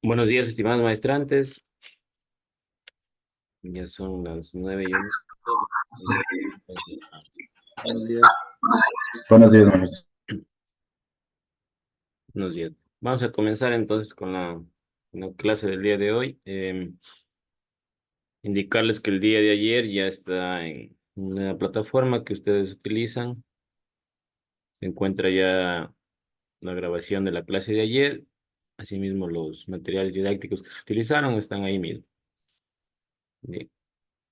Buenos días, estimados maestrantes. Ya son las 9:01. Buenos días. Buenos días, maestro. Buenos días. Vamos a comenzar entonces con la clase del día de hoy. Indicarles que el día de ayer ya está en la plataforma que ustedes utilizan. Se encuentra ya la grabación de la clase de ayer. Asimismo, los materiales didácticos que se utilizaron están ahí mismo. Bien.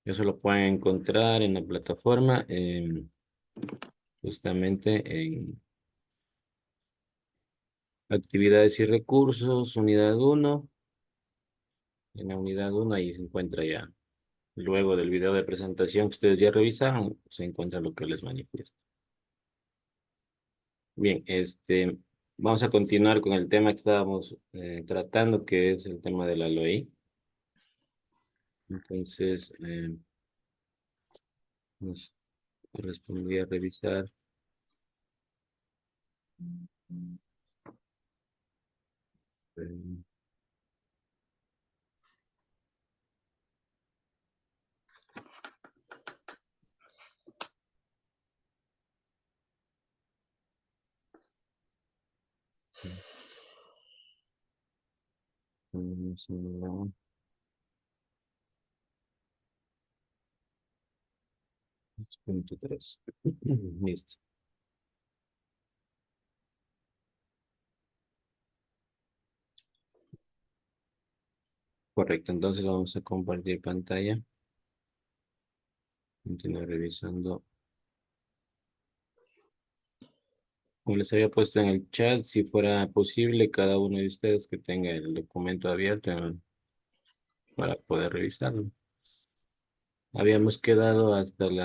Eso lo pueden encontrar en la plataforma, justamente en actividades y recursos, unidad uno. En la unidad uno ahí se encuentra ya, luego del video de presentación que ustedes ya revisaron, se encuentra lo que les manifiesto. Bien, vamos a continuar con el tema que estábamos tratando, que es el tema de la LOI. Entonces, nos correspondía revisar. eh, vamos a la 2.3. Listo. Correcto, entonces vamos a compartir pantalla. Continuar revisando. Como les había puesto en el chat, si fuera posible, cada uno de ustedes que tenga el documento abierto para poder revisarlo. Habíamos quedado hasta el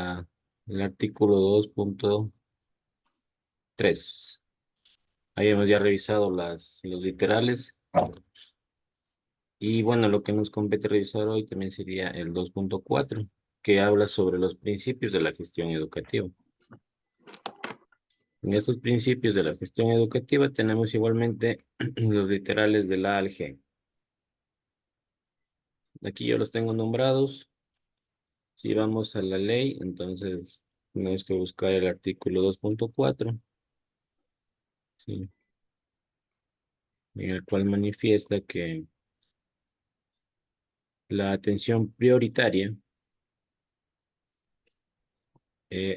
artículo 2.3. Habíamos ya revisado los literales. Y bueno, lo que nos compete revisar hoy también sería el 2.4, que habla sobre los principios de la gestión educativa. En estos principios de la gestión educativa tenemos igualmente los literales del A al G. Aquí yo los tengo nombrados. Si vamos a la ley, entonces tenemos que buscar el artículo 2.4, ¿sí? En el cual manifiesta que la atención prioritaria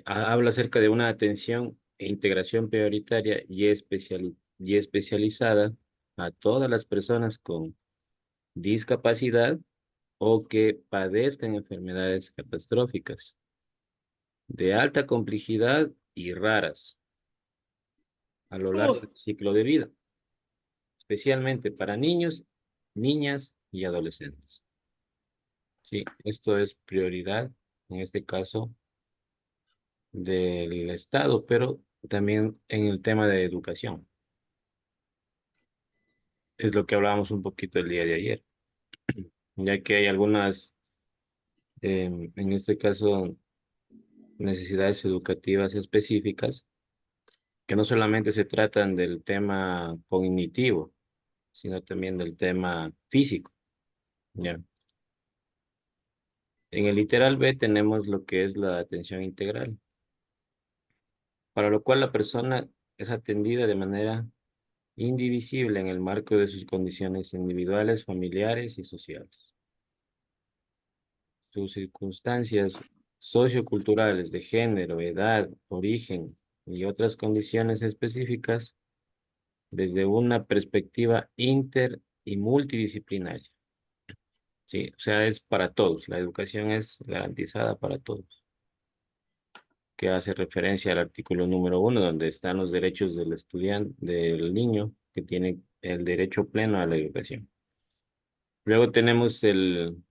habla acerca de una atención e integración prioritaria y especializada a todas las personas con discapacidad o que padezcan enfermedades catastróficas de alta complejidad y raras a lo largo del ciclo de vida, especialmente para niños, niñas y adolescentes. Sí, esto es prioridad, en este caso, del Estado, pero también en el tema de educación. Es lo que hablábamos un poquito el día de ayer, ya que hay algunas, en este caso, necesidades educativas específicas que no solamente se tratan del tema cognitivo, sino también del tema físico, ¿ya? En el literal B tenemos lo que es la atención integral, para lo cual la persona es atendida de manera indivisible en el marco de sus condiciones individuales, familiares y sociales. Sus circunstancias socioculturales de género, edad, origen y otras condiciones específicas desde una perspectiva inter y multidisciplinaria. Sí, o sea, es para todos. La educación es garantizada para todos, que hace referencia al artículo número 1, donde están los derechos del estudiante, del niño, que tiene el derecho pleno a la educación. Luego tenemos el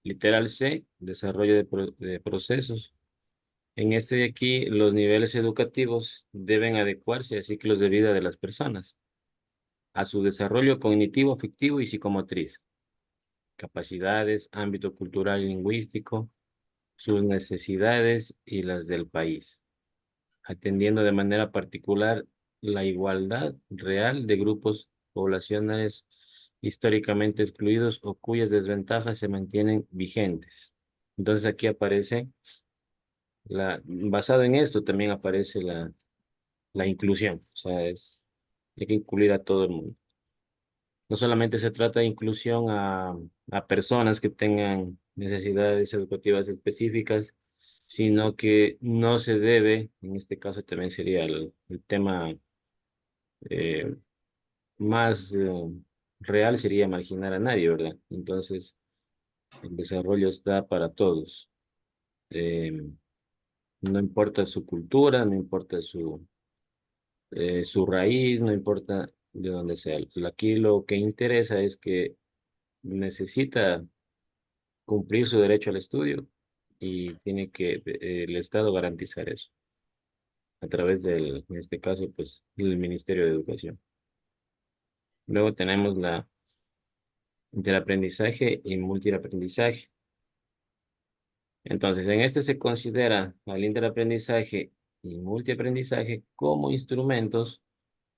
literal C, desarrollo de procesos. En este de aquí, los niveles educativos deben adecuarse a ciclos de vida de las personas, a su desarrollo cognitivo, afectivo y psicomotriz, capacidades, ámbito cultural y lingüístico, sus necesidades y las del país, atendiendo de manera particular la igualdad real de grupos poblacionales históricamente excluidos o cuyas desventajas se mantienen vigentes. Entonces aquí aparece, basado en esto también aparece la inclusión, o sea, hay que incluir a todo el mundo. No solamente se trata de inclusión a personas que tengan necesidades educativas específicas, sino que no se debe, en este caso también sería el tema eh, más real, sería marginar a nadie, ¿verdad? Entonces, el desarrollo está para todos. Eh, no importa su cultura, no importa su raíz, no importa de dónde sea. Aquí lo que interesa es que necesita cumplir su derecho al estudio y tiene que el Estado garantizar eso a través en este caso, pues, el Ministerio de Educación. Luego tenemos la interaprendizaje y multiaprendizaje. Entonces, en este se considera al interaprendizaje y multiaprendizaje como instrumentos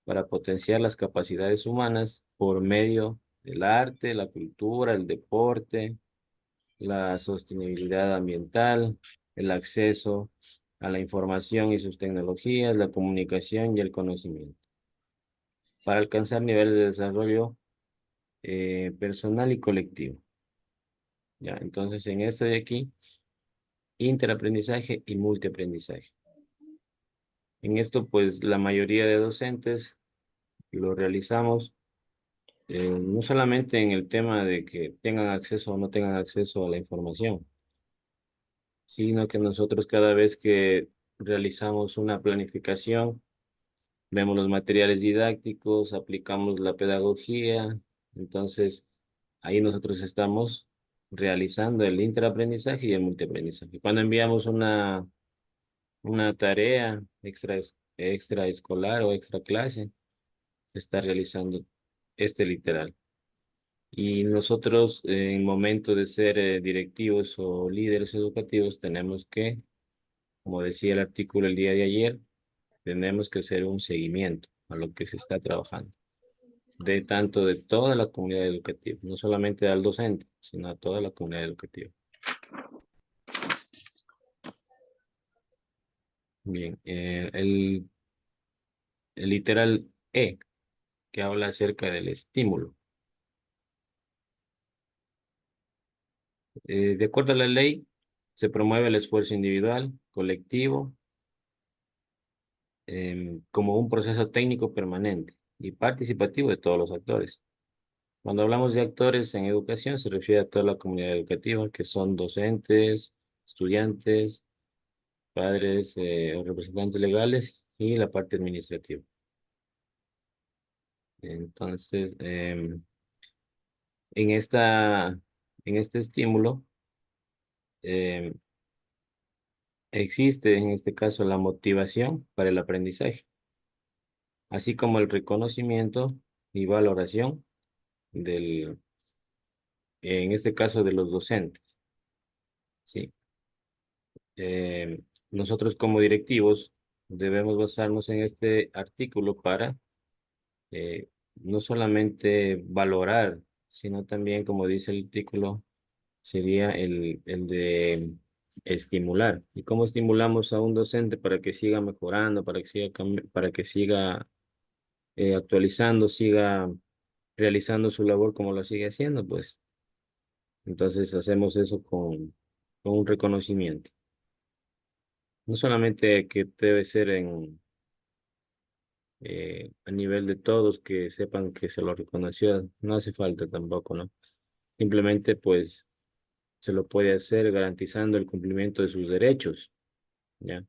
para potenciar las capacidades humanas por medio del arte, la cultura, el deporte, la sostenibilidad ambiental, el acceso a la información y sus tecnologías, la comunicación y el conocimiento, para alcanzar niveles de desarrollo personal y colectivo. Ya, entonces en este de aquí, interaprendizaje y multiaprendizaje. En esto, pues la mayoría de docentes lo realizamos no solamente en el tema de que tengan acceso o no tengan acceso a la información, sino que nosotros cada vez que realizamos una planificación, vemos los materiales didácticos, aplicamos la pedagogía, entonces ahí nosotros estamos realizando el interaprendizaje y el multiaprendizaje. Cuando enviamos una tarea extraescolar o extra clase, se está realizando este literal. Y nosotros, en el momento de ser directivos o líderes educativos, tenemos que, como decía el artículo el día de ayer, tenemos que hacer un seguimiento a lo que se está trabajando, de tanto de toda la comunidad educativa, no solamente al docente, sino a toda la comunidad educativa. Bien, el literal E, que habla acerca del estímulo. De acuerdo a la ley, se promueve el esfuerzo individual, colectivo, como un proceso técnico permanente y participativo de todos los actores. Cuando hablamos de actores en educación, se refiere a toda la comunidad educativa, que son docentes, estudiantes, padres o representantes legales y la parte administrativa. Entonces, en en este estímulo, em, existe en este caso la motivación para el aprendizaje, así como el reconocimiento y valoración en este caso de los docentes, ¿sí? Nosotros como directivos debemos basarnos en este artículo para no solamente valorar, sino también, como dice el artículo, sería el de estimular. ¿Y cómo estimulamos a un docente para que siga mejorando, para que siga, para que siga actualizando, siga realizando su labor como lo sigue haciendo? Pues entonces hacemos eso con un reconocimiento. No solamente que debe ser a nivel de todos que sepan que se lo reconoció, no hace falta tampoco, ¿no? Simplemente pues se lo puede hacer garantizando el cumplimiento de sus derechos, ¿ya?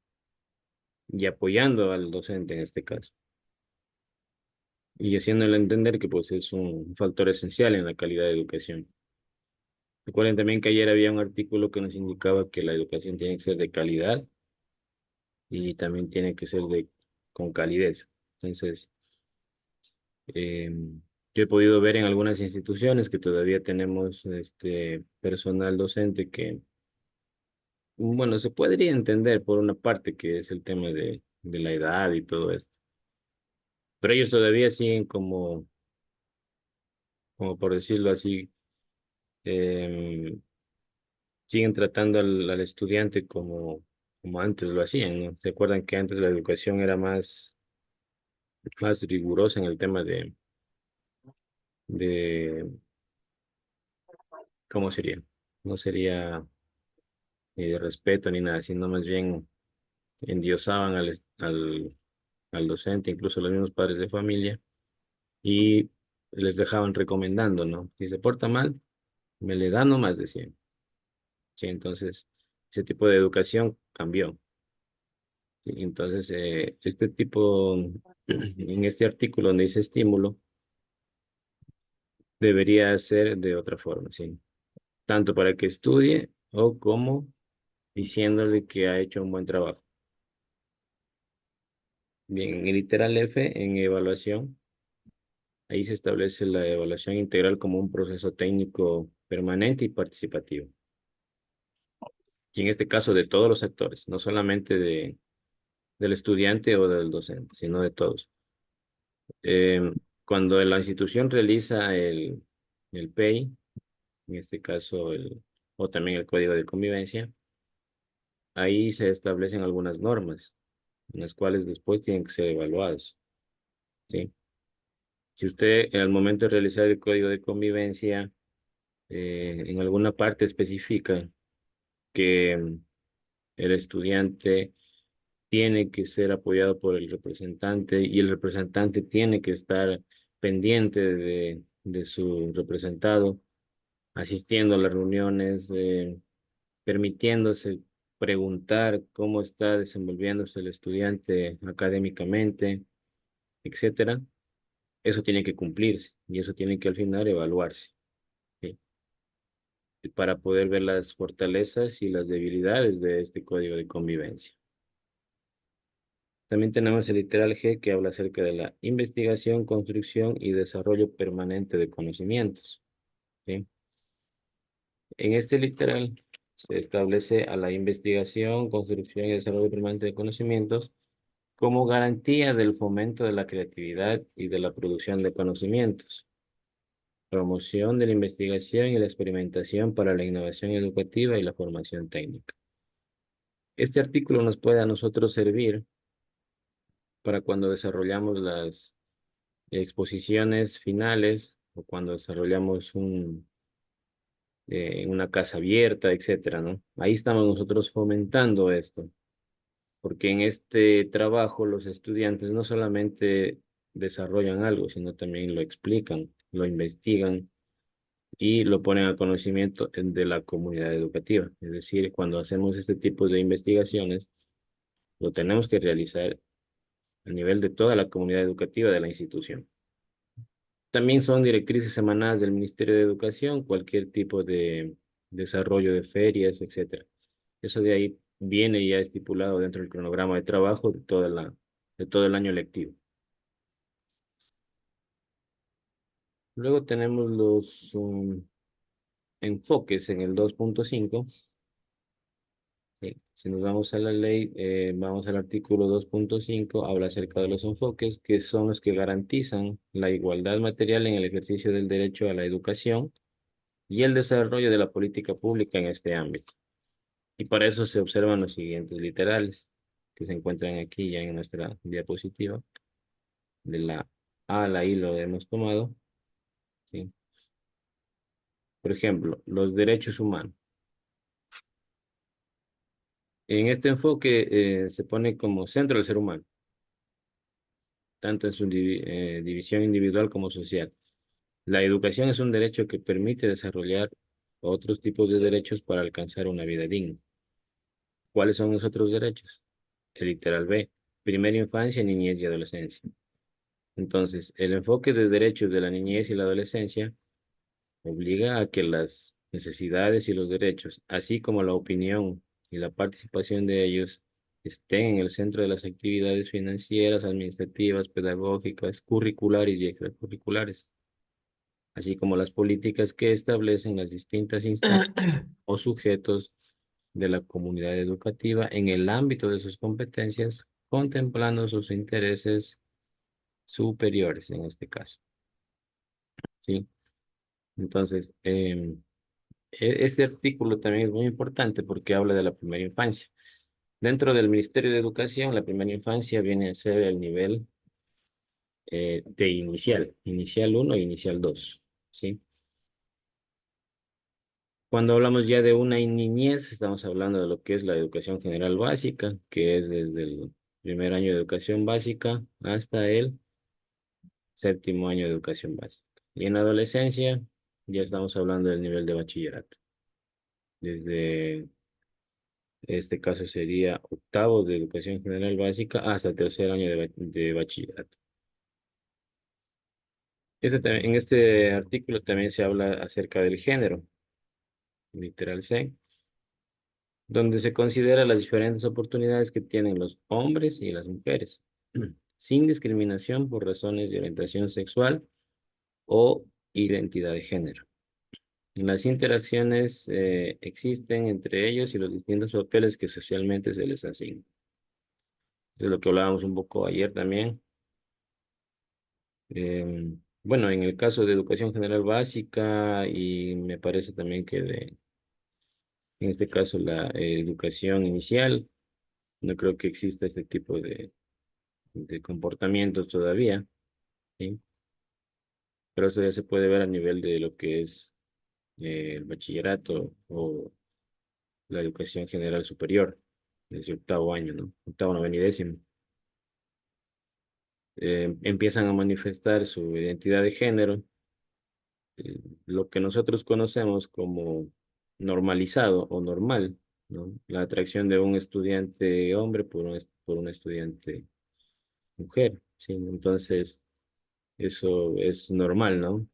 Y apoyando al docente en este caso. Y haciéndole entender que pues es un factor esencial en la calidad de educación. Recuerden también que ayer había un artículo que nos indicaba que la educación tiene que ser de calidad y también tiene que ser con calidez. Entonces, Eh, yo he podido ver en algunas instituciones que todavía tenemos este personal docente que, bueno, se podría entender por una parte que es el tema de la edad y todo esto, pero ellos todavía siguen como por decirlo así, siguen tratando al estudiante como antes lo hacían, ¿no? ¿Se acuerdan que antes la educación era más rigurosa en el tema de ¿cómo sería? No sería ni de respeto ni nada, sino más bien endiosaban al docente, incluso los mismos padres de familia, y les dejaban recomendando, ¿no? Si se porta mal, me le da no más de 100. Sí, entonces ese tipo de educación cambió. Y entonces, este tipo, en este artículo donde dice estímulo, debería ser de otra forma, ¿sí? Tanto para que estudie o como diciéndole que ha hecho un buen trabajo. Bien, en el literal F, en evaluación, ahí se establece la evaluación integral como un proceso técnico permanente y participativo. Y en este caso de todos los actores, no solamente del estudiante o del docente, sino de todos. Cuando la institución realiza el PEI, en este caso o también el código de convivencia, ahí se establecen algunas normas, en las cuales después tienen que ser evaluados, ¿sí? Si usted en el momento de realizar el código de convivencia, en alguna parte especifica que el estudiante tiene que ser apoyado por el representante y el representante tiene que estar pendiente de su representado, asistiendo a las reuniones, permitiéndose preguntar cómo está desenvolviéndose el estudiante académicamente, etcétera. Eso tiene que cumplirse y eso tiene que al final evaluarse, ¿sí? Y para poder ver las fortalezas y las debilidades de este código de convivencia. También tenemos el literal G que habla acerca de la investigación, construcción y desarrollo permanente de conocimientos, ¿sí? En este literal se establece a la investigación, construcción y desarrollo permanente de conocimientos como garantía del fomento de la creatividad y de la producción de conocimientos, promoción de la investigación y la experimentación para la innovación educativa y la formación técnica. Este artículo nos puede a nosotros servir para cuando desarrollamos las exposiciones finales o cuando desarrollamos una casa abierta, etcétera, ¿no? Ahí estamos nosotros fomentando esto, porque en este trabajo los estudiantes no solamente desarrollan algo, sino también lo explican, lo investigan y lo ponen a conocimiento de la comunidad educativa. Es decir, cuando hacemos este tipo de investigaciones, lo tenemos que realizar a nivel de toda la comunidad educativa de la institución. También son directrices emanadas del Ministerio de Educación, cualquier tipo de desarrollo de ferias, etcétera. Eso de ahí viene ya estipulado dentro del cronograma de trabajo de todo el año lectivo. Luego tenemos los enfoques en el 2.5. Si nos vamos a la ley, vamos al artículo 2.5, habla acerca de los enfoques, que son los que garantizan la igualdad material en el ejercicio del derecho a la educación y el desarrollo de la política pública en este ámbito. Y para eso se observan los siguientes literales que se encuentran aquí ya en nuestra diapositiva. De la A a la I lo hemos tomado, ¿sí? Por ejemplo, los derechos humanos. En este enfoque se pone como centro el ser humano, tanto en su división individual como social. La educación es un derecho que permite desarrollar otros tipos de derechos para alcanzar una vida digna. ¿Cuáles son los otros derechos? El literal B, primera infancia, niñez y adolescencia. Entonces, el enfoque de derechos de la niñez y la adolescencia obliga a que las necesidades y los derechos, así como la opinión y la participación de ellos, estén en el centro de las actividades financieras, administrativas, pedagógicas, curriculares y extracurriculares, así como las políticas que establecen las distintas instancias o sujetos de la comunidad educativa en el ámbito de sus competencias, contemplando sus intereses superiores en este caso, ¿sí? Entonces, este artículo también es muy importante porque habla de la primera infancia. Dentro del Ministerio de Educación, la primera infancia viene a ser el nivel de inicial uno e inicial 2, ¿sí? Cuando hablamos ya de una niñez, estamos hablando de lo que es la educación general básica, que es desde el primer año de educación básica hasta el séptimo año de educación básica. Y en la adolescencia ya estamos hablando del nivel de bachillerato. Desde este caso sería octavo de educación general básica hasta el tercer año de bachillerato. En este artículo también se habla acerca del género, literal C, donde se considera las diferentes oportunidades que tienen los hombres y las mujeres, sin discriminación por razones de orientación sexual o identidad de género. Las interacciones existen entre ellos y los distintos papeles que socialmente se les asignan. Eso es lo que hablábamos un poco ayer también. Bueno, en el caso de educación general básica y me parece también que en este caso la educación inicial, no creo que exista este tipo de comportamientos todavía, ¿sí? Pero eso ya se puede ver a nivel de lo que es el bachillerato o la educación general superior, desde octavo año, ¿no? Octavo, noveno y décimo. Empiezan a manifestar su identidad de género, lo que nosotros conocemos como normalizado o normal, ¿no? La atracción de un estudiante hombre por un estudiante mujer, ¿sí? Entonces, eso es normal, ¿no?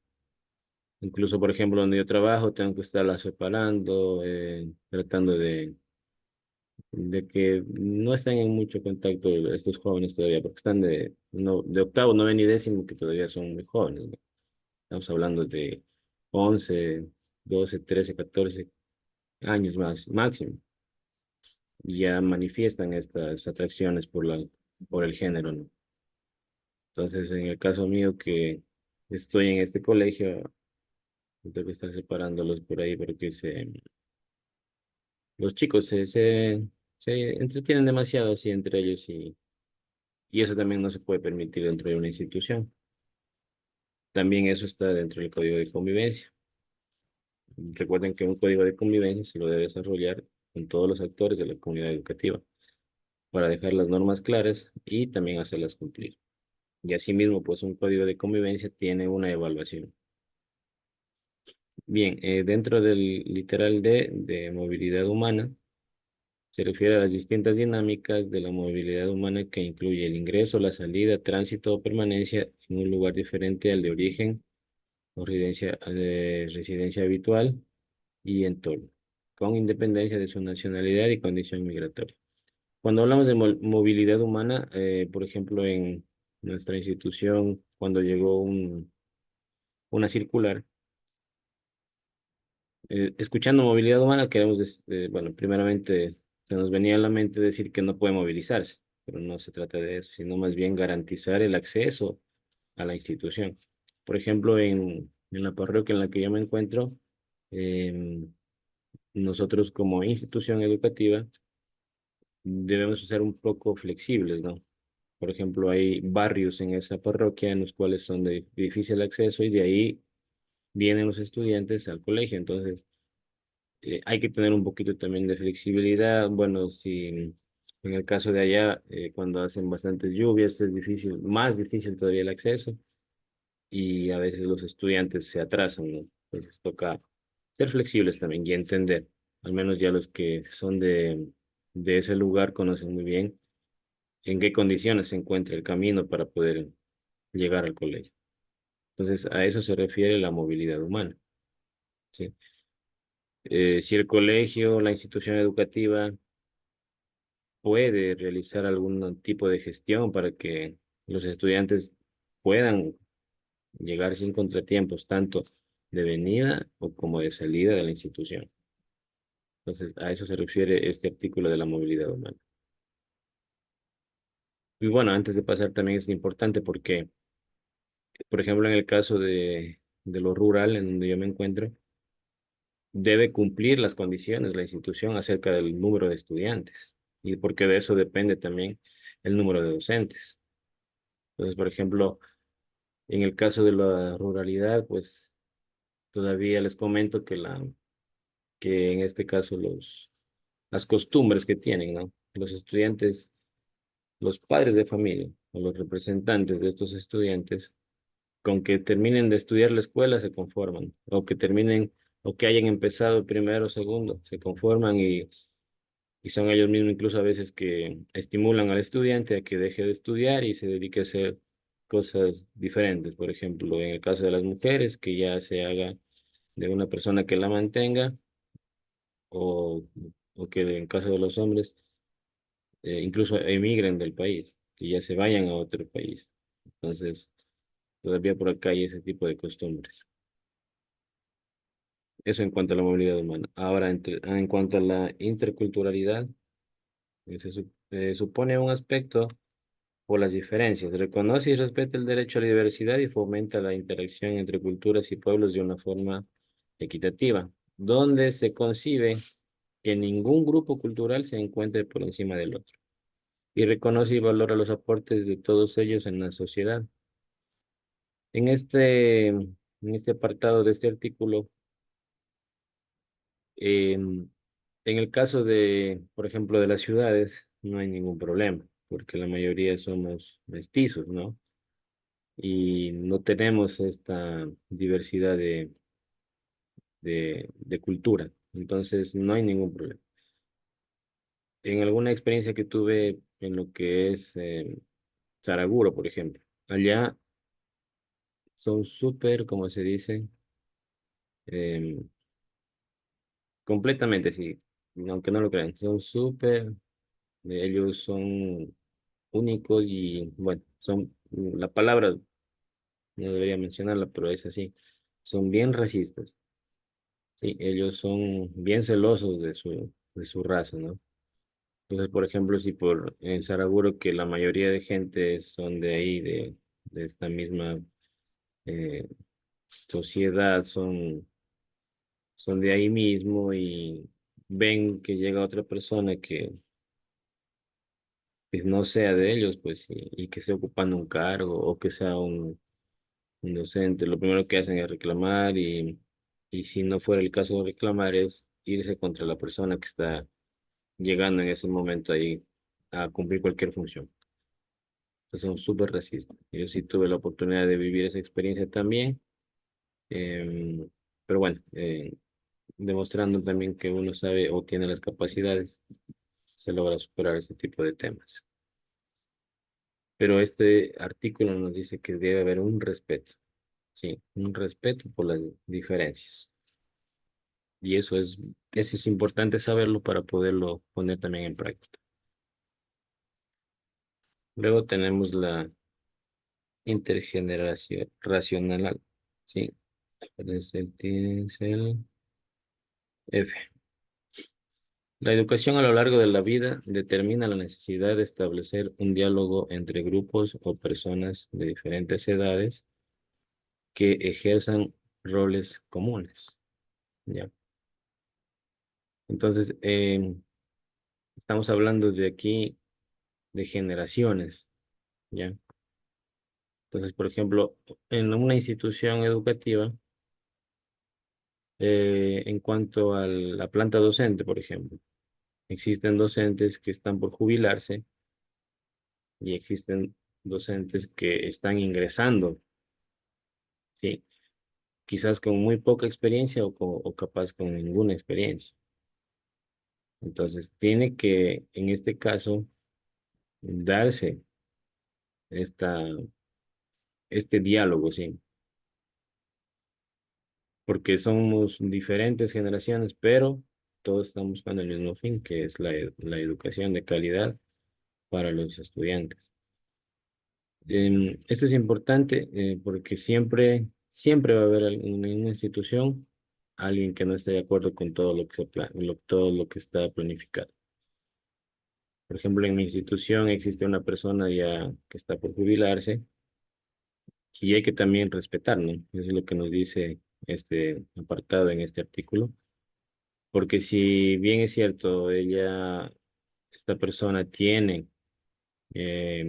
Incluso, por ejemplo, donde yo trabajo, tengo que estarla separando, tratando de que no estén en mucho contacto estos jóvenes todavía, porque están no, de octavo, noveno y décimo, que todavía son muy jóvenes, ¿no? Estamos hablando de 11 12 13 14 años más, máximo. Y ya manifiestan estas atracciones por el género, ¿no? Entonces, en el caso mío, que estoy en este colegio, tengo que estar separándolos por ahí porque los chicos se entretienen demasiado así entre ellos y eso también no se puede permitir dentro de una institución. También eso está dentro del código de convivencia. Recuerden que un código de convivencia se lo debe desarrollar con todos los actores de la comunidad educativa para dejar las normas claras y también hacerlas cumplir. Y asimismo, pues un código de convivencia tiene una evaluación. Bien, dentro del literal D de movilidad humana, se refiere a las distintas dinámicas de la movilidad humana que incluye el ingreso, la salida, tránsito o permanencia en un lugar diferente al de origen o residencia habitual y entorno, con independencia de su nacionalidad y condición migratoria. Cuando hablamos de movilidad humana, por ejemplo, en nuestra institución, cuando llegó una circular, escuchando movilidad humana, queremos, bueno, primeramente se nos venía a la mente decir que no puede movilizarse, pero no se trata de eso, sino más bien garantizar el acceso a la institución. Por ejemplo, en la parroquia en la que yo me encuentro, em, nosotros como institución educativa debemos ser un poco flexibles, ¿no? Por ejemplo, hay barrios en esa parroquia en los cuales son de difícil acceso y de ahí vienen los estudiantes al colegio. Entonces, hay que tener un poquito también de flexibilidad. Bueno, si en el caso de allá, cuando hacen bastantes lluvias, es difícil, más difícil todavía el acceso y a veces los estudiantes se atrasan, ¿no? Entonces toca ser flexibles también y entender. Al menos ya los que son de ese lugar conocen muy bien en qué condiciones se encuentra el camino para poder llegar al colegio. Entonces, a eso se refiere la movilidad humana, ¿sí? Si el colegio, la institución educativa puede realizar algún tipo de gestión para que los estudiantes puedan llegar sin contratiempos, tanto de venida o como de salida de la institución. Entonces, a eso se refiere este artículo de la movilidad humana. Y bueno, antes de pasar también es importante porque, por ejemplo, en el caso de lo rural en donde yo me encuentro, debe cumplir las condiciones la institución acerca del número de estudiantes y porque de eso depende también el número de docentes. Entonces, por ejemplo, en el caso de la ruralidad, pues todavía les comento que en este caso las costumbres que tienen, ¿no? Los estudiantes, los padres de familia o los representantes de estos estudiantes, con que terminen de estudiar la escuela se conforman, o que terminen, o que hayan empezado primero o segundo, se conforman y son ellos mismos incluso a veces que estimulan al estudiante a que deje de estudiar y se dedique a hacer cosas diferentes. Por ejemplo, en el caso de las mujeres, que ya se haga de una persona que la mantenga, o, o que en caso de los hombres, incluso emigren del país, que ya se vayan a otro país. Entonces, todavía por acá hay ese tipo de costumbres. Eso en cuanto a la movilidad humana. Ahora, en cuanto a la interculturalidad, supone un aspecto por las diferencias. Reconoce y respeta el derecho a la diversidad y fomenta la interacción entre culturas y pueblos de una forma equitativa, donde se concibe que ningún grupo cultural se encuentre por encima del otro. Y reconoce y valora los aportes de todos ellos en la sociedad. En este apartado de este artículo, en el caso de, por ejemplo, de las ciudades, no hay ningún problema, porque la mayoría somos mestizos, ¿no? Y no tenemos esta diversidad de cultura. Entonces, no hay ningún problema. En alguna experiencia que tuve en lo que es Saraguro, por ejemplo, allá son súper, como se dice, em, completamente, sí, aunque no lo crean, son súper, ellos son únicos y, bueno, la palabra no debería mencionarla, pero es así, son bien racistas, sí, ellos son bien celosos de su raza, ¿no? Entonces, por ejemplo, si en Saraguro que la mayoría de gente son de ahí, de esta misma eh, sociedad, son de ahí mismo y ven que llega otra persona que no sea de ellos, pues, y que esté ocupando un cargo o que sea un docente, lo primero que hacen es reclamar y si no fuera el caso de reclamar es irse contra la persona que está llegando en ese momento ahí a cumplir cualquier función. Entonces son súper racistas. Yo sí tuve la oportunidad de vivir esa experiencia también, em, pero bueno, demostrando también que uno sabe o tiene las capacidades, se logra superar ese tipo de temas. Pero este artículo nos dice que debe haber un respeto, sí, un respeto por las diferencias. Y eso es importante saberlo para poderlo poner también en práctica. Luego tenemos la intergeneración racional, sí, tienes el F. La educación a lo largo de la vida determina la necesidad de establecer un diálogo entre grupos o personas de diferentes edades que ejerzan roles comunes. ¿Ya? Entonces, estamos hablando de aquí de generaciones. ¿Ya? Entonces, por ejemplo, en una institución educativa, en cuanto a la planta docente, por ejemplo, existen docentes que están por jubilarse y existen docentes que están ingresando, ¿sí? Quizás con muy poca experiencia o capaz con ninguna experiencia. Entonces, tiene que, en este caso, darse esta, este diálogo, ¿sí? Porque somos diferentes generaciones, pero todos estamos buscando el mismo fin, que es la educación de calidad para los estudiantes. Esto es importante porque siempre va a haber en una institución alguien que no esté de acuerdo con todo lo que todo lo que está planificado. Por ejemplo, en mi institución existe una persona ya que está por jubilarse Y hay que también respetar, ¿no? Eso es lo que nos dice este apartado en este artículo. Porque si bien es cierto, esta persona tiene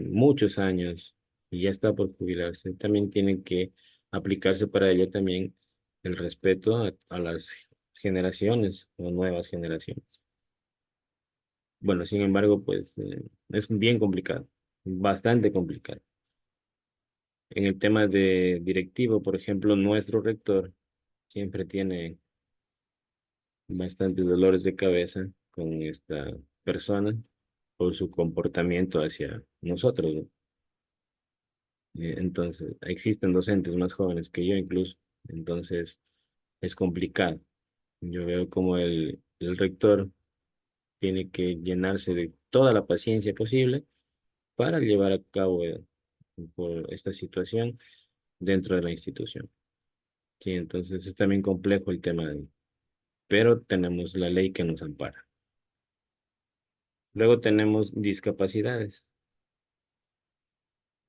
muchos años y ya está por jubilarse, también tiene que aplicarse para ella también el respeto a las generaciones o nuevas generaciones. Bueno, sin embargo, pues es bien complicado, bastante complicado. En el tema de directivo, por ejemplo, nuestro rector siempre tiene bastantes dolores de cabeza con esta persona por su comportamiento hacia nosotros, ¿no? Entonces, existen docentes más jóvenes que yo incluso, entonces es complicado. Yo veo como el rector tiene que llenarse de toda la paciencia posible para llevar a cabo por esta situación dentro de la institución. Sí, entonces es también complejo el tema, pero tenemos la ley que nos ampara. Luego tenemos discapacidades.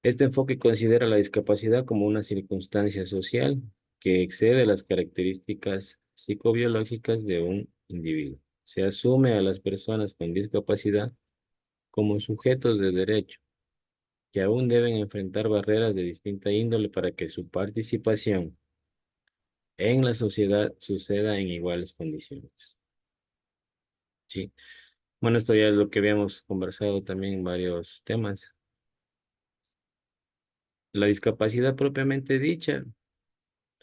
Este enfoque considera la discapacidad como una circunstancia social que excede las características psicobiológicas de un individuo. Se asume a las personas con discapacidad como sujetos de derecho, que aún deben enfrentar barreras de distinta índole para que su participación en la sociedad suceda en iguales condiciones. Sí. Bueno, esto ya es lo que habíamos conversado también en varios temas. La discapacidad propiamente dicha,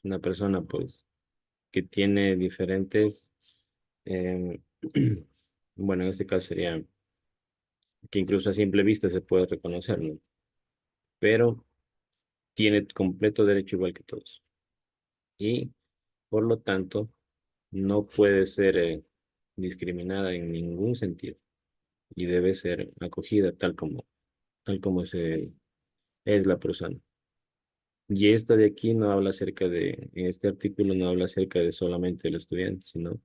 una persona pues que tiene diferentes, em, bueno, en este caso sería que incluso a simple vista se puede reconocer, ¿no? Pero tiene completo derecho igual que todos. Y por lo tanto, no puede ser discriminada en ningún sentido y debe ser acogida tal como es la persona. Y esta de aquí no habla en este artículo no habla acerca de solamente el estudiante, sino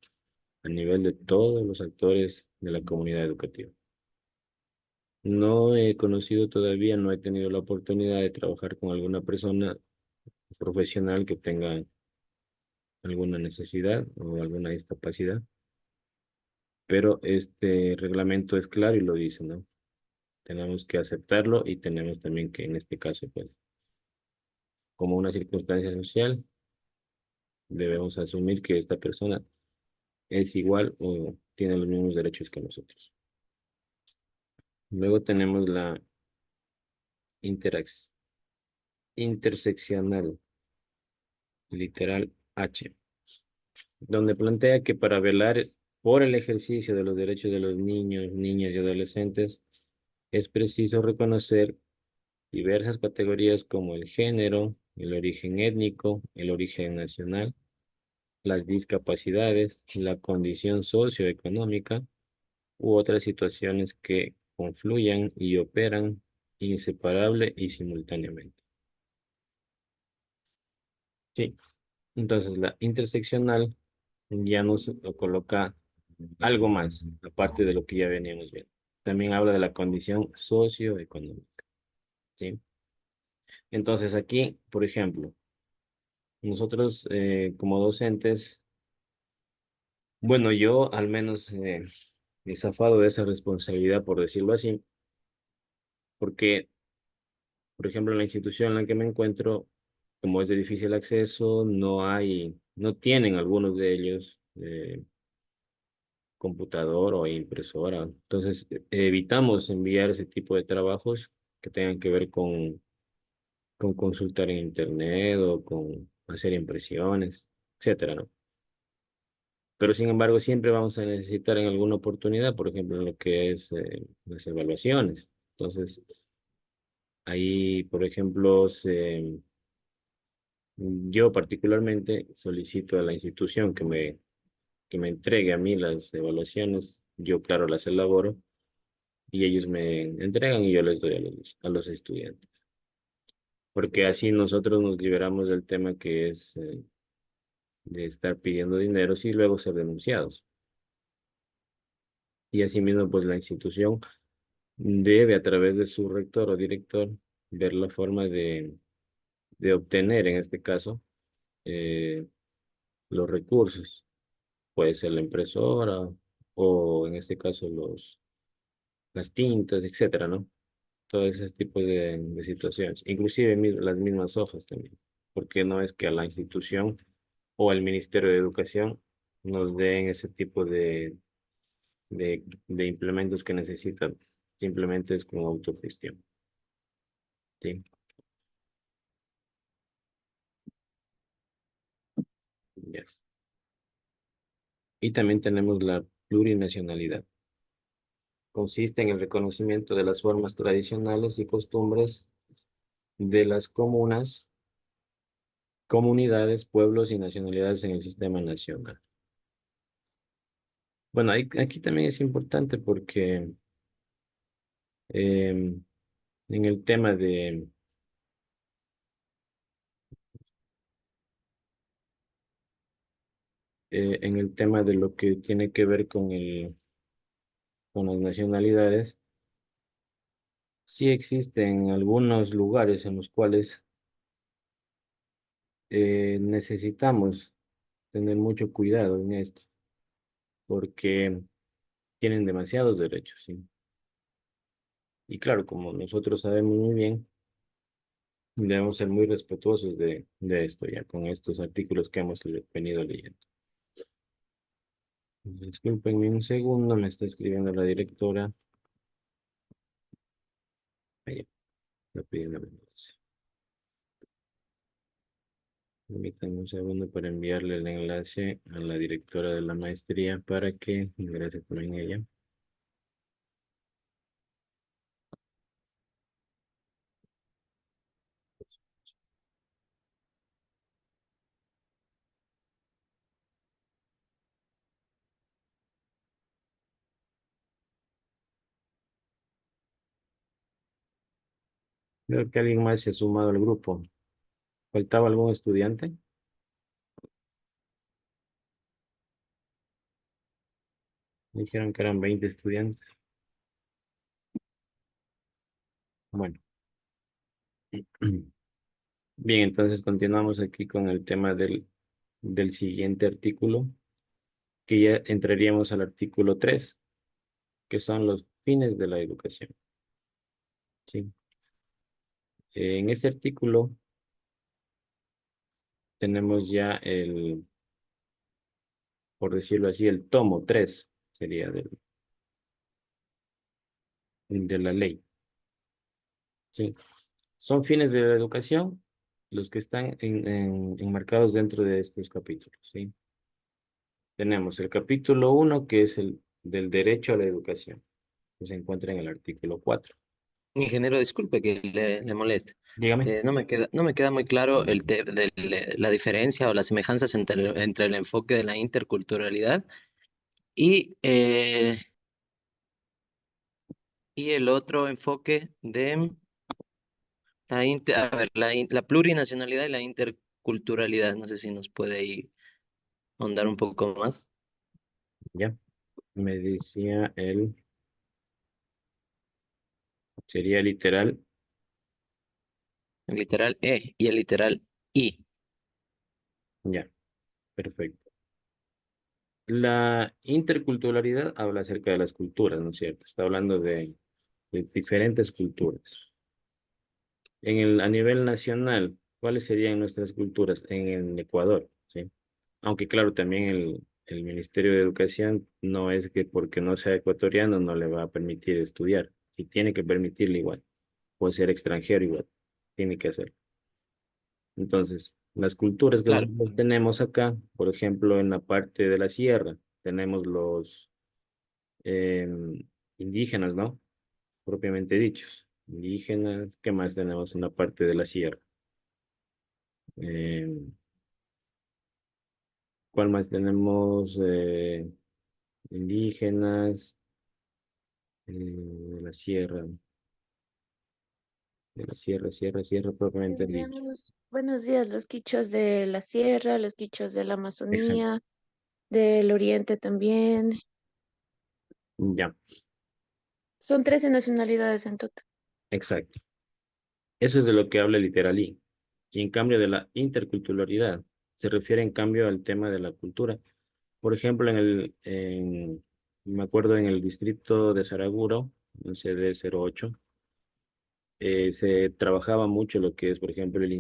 a nivel de todos los actores de la comunidad educativa. No he conocido todavía, no he tenido la oportunidad de trabajar con alguna persona profesional que tenga alguna necesidad o alguna discapacidad, pero este reglamento es claro y lo dice, ¿no? Tenemos que aceptarlo y tenemos también que, en este caso, pues, como una circunstancia social, debemos asumir que esta persona es igual o tiene los mismos derechos que nosotros. Luego tenemos la interac- interseccional, literal H, donde plantea que para velar por el ejercicio de los derechos de los niños, niñas y adolescentes, es preciso reconocer diversas categorías como el género, el origen étnico, el origen nacional, las discapacidades, la condición socioeconómica u otras situaciones que confluyan y operan inseparable y simultáneamente. Sí, entonces la interseccional ya nos coloca algo más, aparte de lo que ya veníamos viendo. También habla de la condición socioeconómica, ¿sí? Entonces aquí, por ejemplo, nosotros como docentes, bueno, yo al menos he zafado de esa responsabilidad, por decirlo así, porque, por ejemplo, en la institución en la que me encuentro, como es de difícil acceso, no tienen algunos de ellos computador o impresora. Entonces, evitamos enviar ese tipo de trabajos que tengan que ver con consultar en internet o con hacer impresiones, etcétera, ¿no? Pero sin embargo, siempre vamos a necesitar en alguna oportunidad, por ejemplo, en lo que es las evaluaciones. Entonces, ahí, por ejemplo, yo particularmente solicito a la institución que me entregue a mí las evaluaciones. Yo, claro, las elaboro y ellos me entregan y yo les doy a los estudiantes. Porque así nosotros nos liberamos del tema que es de estar pidiendo dinero y luego ser denunciados. Y asimismo, pues la institución debe a través de su rector o director ver la forma de obtener, en este caso, eh, los recursos. Puede ser la impresora o en este caso las tintas, etcétera, ¿no? Todo ese tipo de situaciones, inclusive las mismas hojas también, porque no es que a la institución o al Ministerio de Educación nos den ese tipo de implementos que necesitan, simplemente es con autogestión, ¿sí? Ya. Y también tenemos la plurinacionalidad. Consiste en el reconocimiento de las formas tradicionales y costumbres de las comunidades, pueblos y nacionalidades en el sistema nacional. Bueno, aquí también es importante porque en el tema en el tema de lo que tiene que ver con las nacionalidades, sí existen algunos lugares en los cuales necesitamos tener mucho cuidado en esto, porque tienen demasiados derechos, ¿sí? Y claro, como nosotros sabemos muy bien, debemos ser muy respetuosos de esto, ya con estos artículos que hemos venido leyendo. Discúlpenme un segundo, me está escribiendo la directora. Ahí, está pidiendo la enlace. Permítanme un segundo para enviarle el enlace a la directora de la maestría para que ingrese también ella. Creo que alguien más se ha sumado al grupo. ¿Faltaba algún estudiante? Me dijeron que eran 20 estudiantes. Bueno. Bien, entonces continuamos aquí con el tema del siguiente artículo, que ya entraríamos al artículo 3, que son los fines de la educación. ¿Sí? En este artículo tenemos ya por decirlo así, el tomo 3 sería de la ley. ¿Sí? Son fines de la educación los que están enmarcados dentro de estos capítulos. ¿Sí? Tenemos el capítulo 1, que es el del derecho a la educación, que se encuentra en el artículo 4. Ingeniero, disculpe que le moleste. Dígame. No me queda muy claro la diferencia o las semejanzas entre el enfoque de la interculturalidad y, eh, y el otro enfoque de la plurinacionalidad y la interculturalidad. No sé si nos puede ahí ahondar un poco más. Ya, me decía sería literal, El literal E y el literal I. ya, perfecto. La interculturalidad habla acerca de las culturas, ¿no es cierto? Está hablando de diferentes culturas. A nivel nacional, ¿cuáles serían nuestras culturas en el Ecuador? ¿Sí? Aunque claro, también el Ministerio de Educación no es que porque no sea ecuatoriano no le va a permitir estudiar. Si tiene que permitirle igual, puede ser extranjero igual, tiene que hacer. Entonces, las culturas que Claro, nosotros tenemos acá, por ejemplo, en la parte de la sierra, tenemos los indígenas, ¿no? Propiamente dichos. Indígenas, ¿qué más tenemos en la parte de la sierra? Em, ¿Cuál más tenemos? Indígenas, de la sierra, sierra propiamente dicho. Tendríamos, buenos días, los quichos de la sierra, los quichos de la Exacto. Amazonía, del oriente también. Ya, Son 13 nacionalidades en total. exacto. Eso es de lo que habla el literalí. Y en cambio de la interculturalidad, se refiere en cambio al tema de la cultura. Por ejemplo, me acuerdo en el distrito de Saraguro, en CD08, se trabajaba mucho lo que es, por ejemplo, el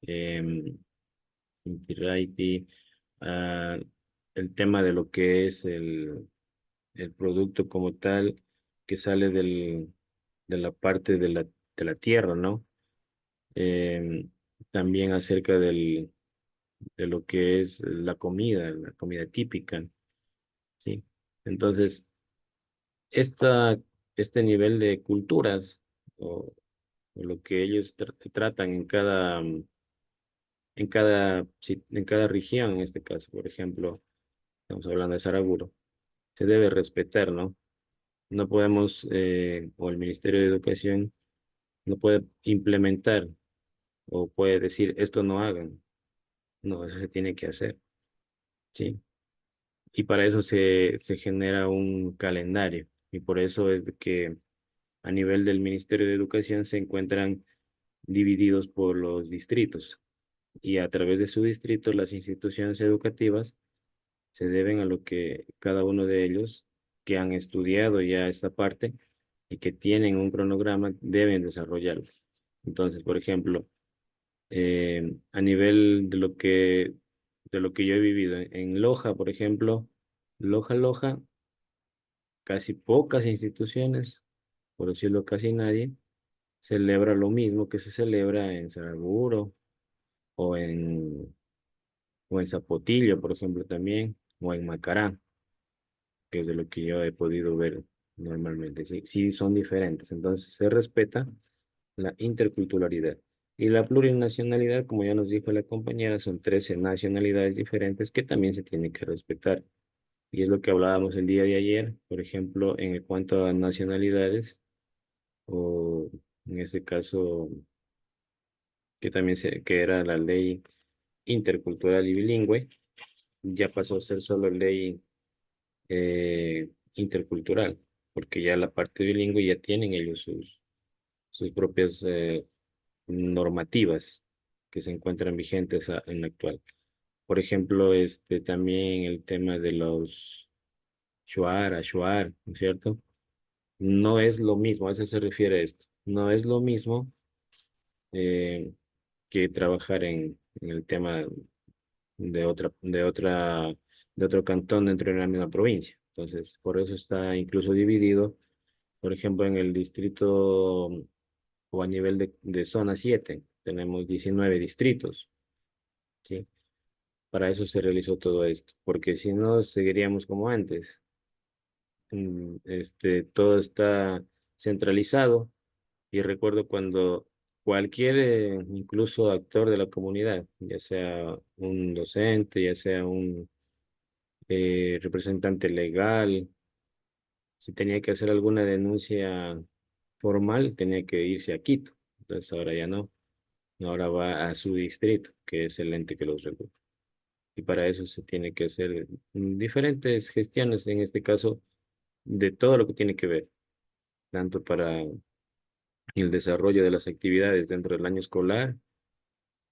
em, Inti-Raymi, ah, el tema de lo que es el producto como tal que sale de la parte de la tierra, ¿no? Em, También acerca de lo que es la comida típica, ¿sí? Entonces, esta, este nivel de culturas o lo que ellos tratan en cada región, en este caso, por ejemplo, estamos hablando de Saraguro, se debe respetar, ¿no? No podemos, o el Ministerio de Educación no puede implementar o puede decir esto no hagan. No, eso se tiene que hacer, ¿sí? Y para eso se genera un calendario. Y por eso es de que a nivel del Ministerio de Educación se encuentran divididos por los distritos. Y a través de su distrito, las instituciones educativas se deben a lo que cada uno de ellos que han estudiado ya esta parte y que tienen un cronograma deben desarrollarlo. Entonces, por ejemplo, a nivel de lo que yo he vivido en Loja, por ejemplo, Loja, casi pocas instituciones, por decirlo casi nadie, celebra lo mismo que se celebra en Saraguro o o en Zapotillo, por ejemplo, también, o en Macará, que es de lo que yo he podido ver normalmente. Sí, sí son diferentes. Entonces se respeta la interculturalidad. Y la plurinacionalidad, como ya nos dijo la compañera, son 13 nacionalidades diferentes que también se tienen que respetar. Y es lo que hablábamos el día de ayer, por ejemplo, en cuanto a nacionalidades, o en este caso, que era la ley intercultural y bilingüe, ya pasó a ser solo ley intercultural, porque ya la parte bilingüe ya tienen ellos sus propias normativas que se encuentran vigentes en la actual. Por ejemplo, también el tema de los shuar, ¿no es cierto? No es lo mismo, a eso se refiere esto. No es lo mismo eh, que trabajar en el tema de otro cantón dentro de la misma provincia. Entonces, por eso está incluso dividido, por ejemplo, en el distrito o a nivel de zona 7 tenemos 19 distritos, ¿sí? Para eso se realizó todo esto, porque si no, seguiríamos como antes. Todo está centralizado y recuerdo cuando cualquier, incluso actor de la comunidad, ya sea un docente, ya sea un representante legal, si tenía que hacer alguna denuncia formal, tenía que irse a Quito. Entonces ahora ya no, ahora va a su distrito, que es el ente que los regula. Y para eso se tiene que hacer diferentes gestiones, en este caso, de todo lo que tiene que ver, tanto para el desarrollo de las actividades dentro del año escolar,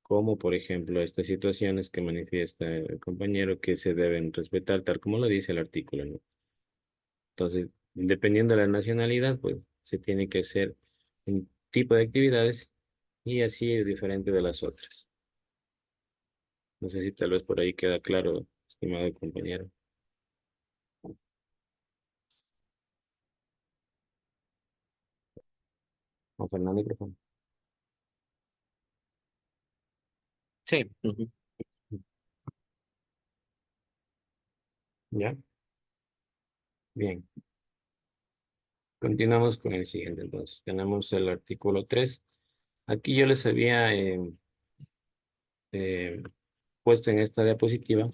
como por ejemplo estas situaciones que manifiesta el compañero que se deben respetar, tal como lo dice el artículo, ¿no? Entonces, dependiendo de la nacionalidad, pues se tiene que hacer un tipo de actividades y así es diferente de las otras. No sé si tal vez por ahí queda claro, estimado compañero. Juan Fernando, micrófono. Sí. Ujú. ¿Ya? Bien. Continuamos con el siguiente. Entonces, tenemos el artículo 3. Aquí yo les había eh, puesto en esta diapositiva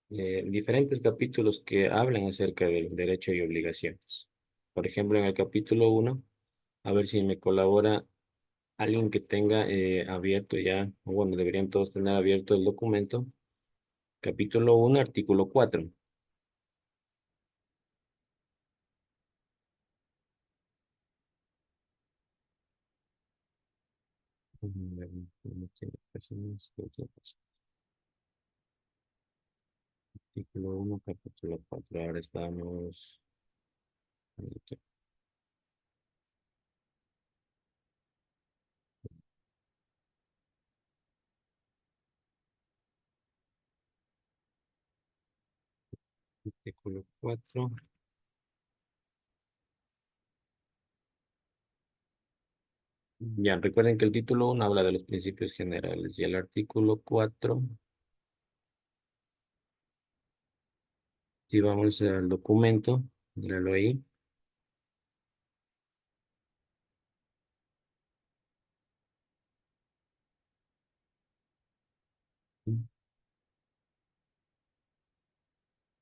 diferentes capítulos que hablan acerca del derecho y obligaciones. Por ejemplo, en el capítulo 1, a ver si me colabora alguien que tenga abierto ya, o bueno, deberían todos tener abierto el documento. Capítulo 1, artículo 4. No tiene páginas, no tiene páginas. Artículo 1, capítulo 4. Ahora estamos. Artículo 4. Ya, recuerden que el título 1 habla de los principios generales y el artículo 4, si vamos al documento, míralo ahí.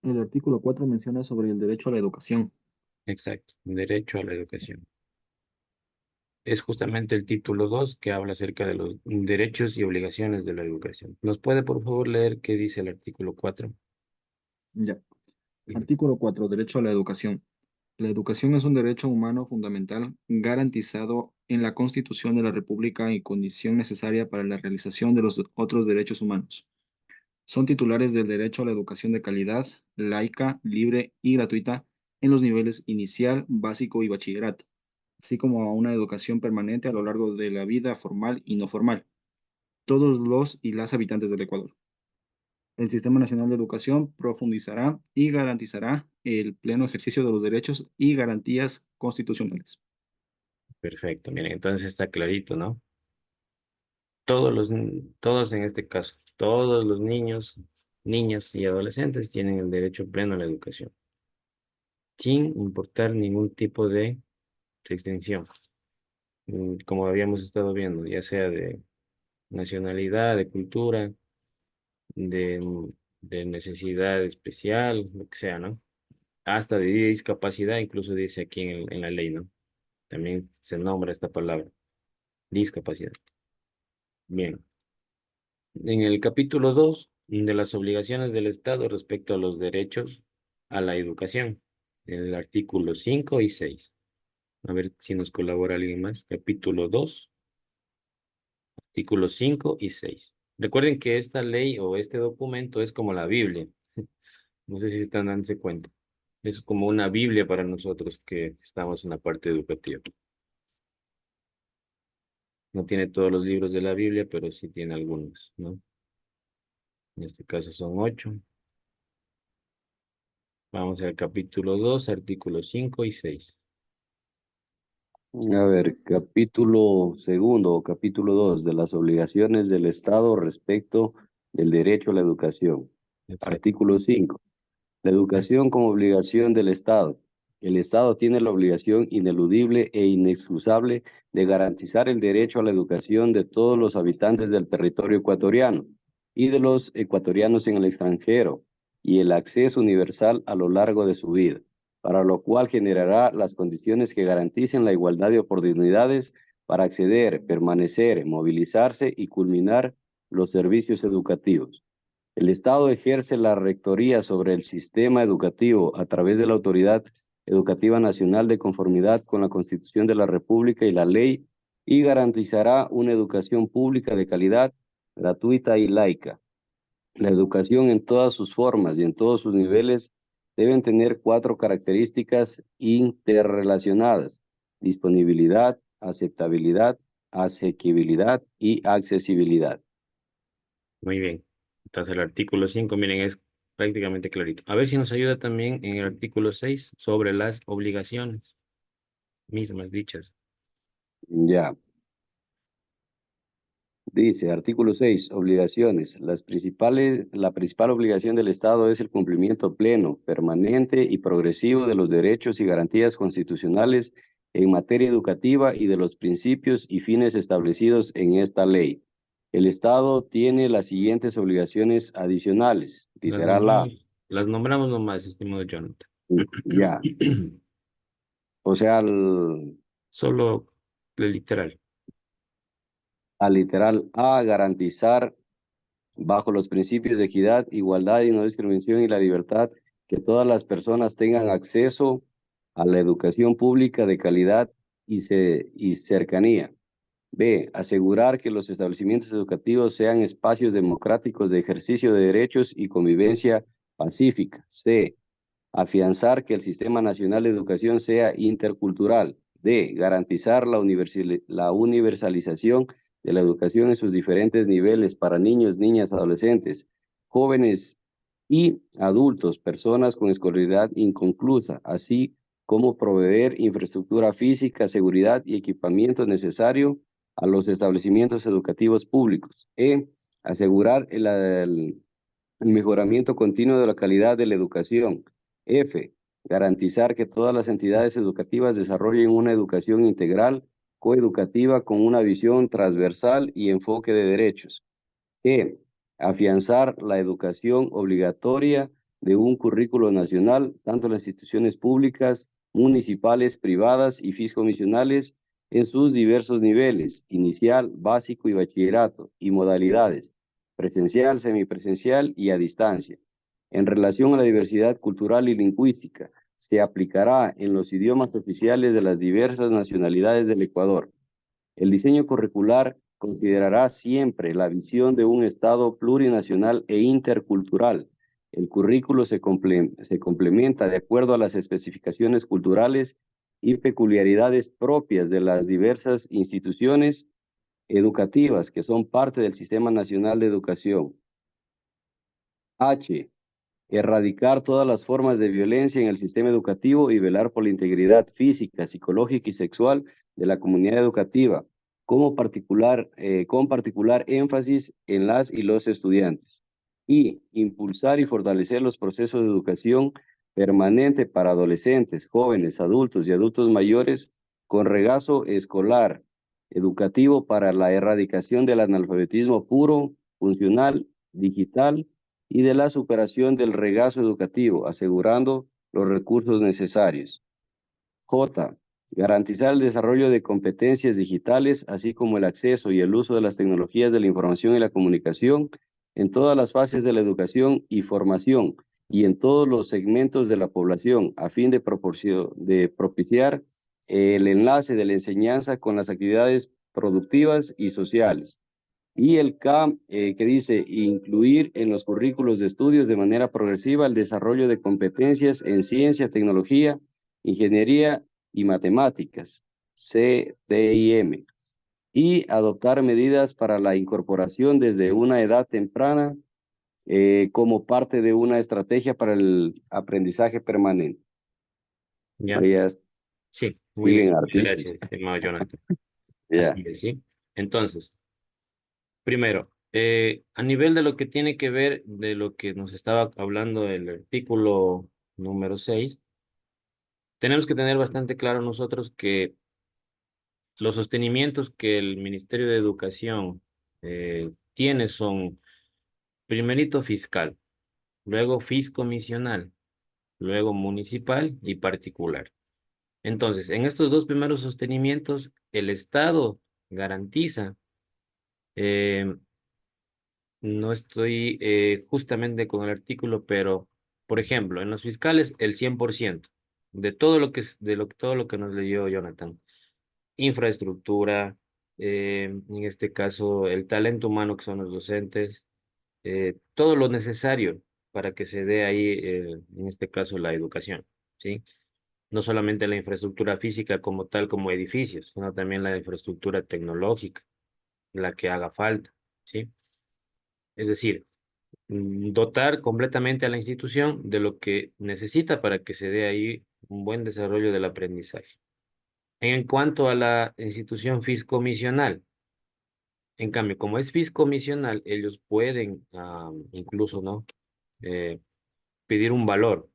El artículo 4 menciona sobre el derecho a la educación. Exacto, derecho a la educación. Es justamente el título 2 que habla acerca de los derechos y obligaciones de la educación. ¿Nos puede, por favor, leer qué dice el artículo 4? Ya. Artículo 4. Derecho a la educación. La educación es un derecho humano fundamental garantizado en la Constitución de la República y condición necesaria para la realización de los otros derechos humanos. Son titulares del derecho a la educación de calidad, laica, libre y gratuita en los niveles inicial, básico y bachillerato, así como a una educación permanente a lo largo de la vida formal y no formal, todos los y las habitantes del Ecuador. El Sistema Nacional de Educación profundizará y garantizará el pleno ejercicio de los derechos y garantías constitucionales. Perfecto, miren, entonces está clarito, ¿no? Todos en este caso, todos los niños, niñas y adolescentes tienen el derecho pleno a la educación, sin importar ningún tipo de restricción, como habíamos estado viendo, ya sea de nacionalidad, de cultura, de necesidad especial, lo que sea, ¿no? Hasta de discapacidad, incluso dice aquí en la ley, ¿no? También se nombra esta palabra, discapacidad. Bien. En el capítulo 2 de las obligaciones del Estado respecto a los derechos a la educación, en el artículo 5 y 6. A ver si nos colabora alguien más. Capítulo 2, artículos 5 y 6. Recuerden que esta ley o este documento es como la Biblia. No sé si están dándose cuenta. Es como una Biblia para nosotros que estamos en la parte educativa. No tiene todos los libros de la Biblia, pero sí tiene algunos, ¿no? En este caso son 8. Vamos al capítulo 2, artículos 5 y 6. A ver, capítulo segundo o capítulo 2 de las obligaciones del Estado respecto del derecho a la educación. Perfecto. Artículo 5. La educación como obligación del Estado. El Estado tiene la obligación ineludible e inexcusable de garantizar el derecho a la educación de todos los habitantes del territorio ecuatoriano y de los ecuatorianos en el extranjero, y el acceso universal a lo largo de su vida, para lo cual generará las condiciones que garanticen la igualdad de oportunidades para acceder, permanecer, movilizarse y culminar los servicios educativos. El Estado ejerce la rectoría sobre el sistema educativo a través de la Autoridad Educativa Nacional de conformidad con la Constitución de la República y la ley, y garantizará una educación pública de calidad, gratuita y laica. La educación en todas sus formas y en todos sus niveles deben tener 4 características interrelacionadas: disponibilidad, aceptabilidad, asequibilidad y accesibilidad. Muy bien. Entonces el artículo 5, miren, es prácticamente clarito. A ver si nos ayuda también en el artículo 6 sobre las obligaciones mismas dichas. Ya. Dice, artículo 6, obligaciones. La principal obligación del Estado es el cumplimiento pleno, permanente y progresivo de los derechos y garantías constitucionales en materia educativa y de los principios y fines establecidos en esta ley. El Estado tiene las siguientes obligaciones adicionales. Literal A. Las nombramos nomás, estimado Jonathan. Ya. O sea, Solo el literal. al literal A, garantizar bajo los principios de equidad, igualdad y no discriminación y la libertad, que todas las personas tengan acceso a la educación pública de calidad y cercanía. B, asegurar que los establecimientos educativos sean espacios democráticos de ejercicio de derechos y convivencia pacífica. C, afianzar que el Sistema Nacional de Educación sea intercultural. D, garantizar la universalización de la educación en sus diferentes niveles para niños, niñas, adolescentes, jóvenes y adultos, personas con escolaridad inconclusa, así como proveer infraestructura física, seguridad y equipamiento necesario a los establecimientos educativos públicos. E, asegurar el mejoramiento continuo de la calidad de la educación. F, garantizar que todas las entidades educativas desarrollen una educación integral, coeducativa, con una visión transversal y enfoque de derechos. E, afianzar la educación obligatoria de un currículo nacional, tanto en las instituciones públicas, municipales, privadas y fiscomisionales, en sus diversos niveles, inicial, básico y bachillerato, y modalidades, presencial, semipresencial y a distancia. En relación a la diversidad cultural y lingüística, se aplicará en los idiomas oficiales de las diversas nacionalidades del Ecuador. El diseño curricular considerará siempre la visión de un Estado plurinacional e intercultural. El currículo se complementa de acuerdo a las especificaciones culturales y peculiaridades propias de las diversas instituciones educativas que son parte del Sistema Nacional de Educación. H. Erradicar todas las formas de violencia en el sistema educativo y velar por la integridad física, psicológica y sexual de la comunidad educativa, con particular énfasis en las y los estudiantes. Y impulsar y fortalecer los procesos de educación permanente para adolescentes, jóvenes, adultos y adultos mayores con regazo escolar, educativo para la erradicación del analfabetismo puro, funcional, digital y de la superación del regazo educativo, asegurando los recursos necesarios. J. Garantizar el desarrollo de competencias digitales, así como el acceso y el uso de las tecnologías de la información y la comunicación en todas las fases de la educación y formación y en todos los segmentos de la población, a fin de propiciar el enlace de la enseñanza con las actividades productivas y sociales. Y el K, que dice incluir en los currículos de estudios de manera progresiva el desarrollo de competencias en ciencia, tecnología, ingeniería y matemáticas, C, D y M. Y adoptar medidas para la incorporación desde una edad temprana como parte de una estrategia para el aprendizaje permanente. Ya. Ahí ya Sí, muy siguen bien. Muchas artistas. gracias, estimado Jonathan. Ya. Así es, ¿sí? Entonces, primero, a nivel de lo que tiene que ver de lo que nos estaba hablando el artículo número 6, tenemos que tener bastante claro nosotros que los sostenimientos que el Ministerio de Educación tiene son, primerito, fiscal, luego fiscomisional, luego municipal y particular. Entonces, en estos dos primeros sostenimientos, el Estado garantiza, eh, no estoy justamente con el artículo, pero, por ejemplo, en los fiscales, el 100% de todo lo que todo lo que nos leyó Jonathan. Infraestructura, en este caso, el talento humano que son los docentes, todo lo necesario para que se dé ahí, en este caso, la educación, ¿sí? No solamente la infraestructura física como tal, como edificios, sino también la infraestructura tecnológica, la que haga falta, ¿sí? Es decir, dotar completamente a la institución de lo que necesita para que se dé ahí un buen desarrollo del aprendizaje. En cuanto a la institución fiscomisional, en cambio, como es fiscomisional, ellos pueden incluso, ¿no? Eh, pedir un valor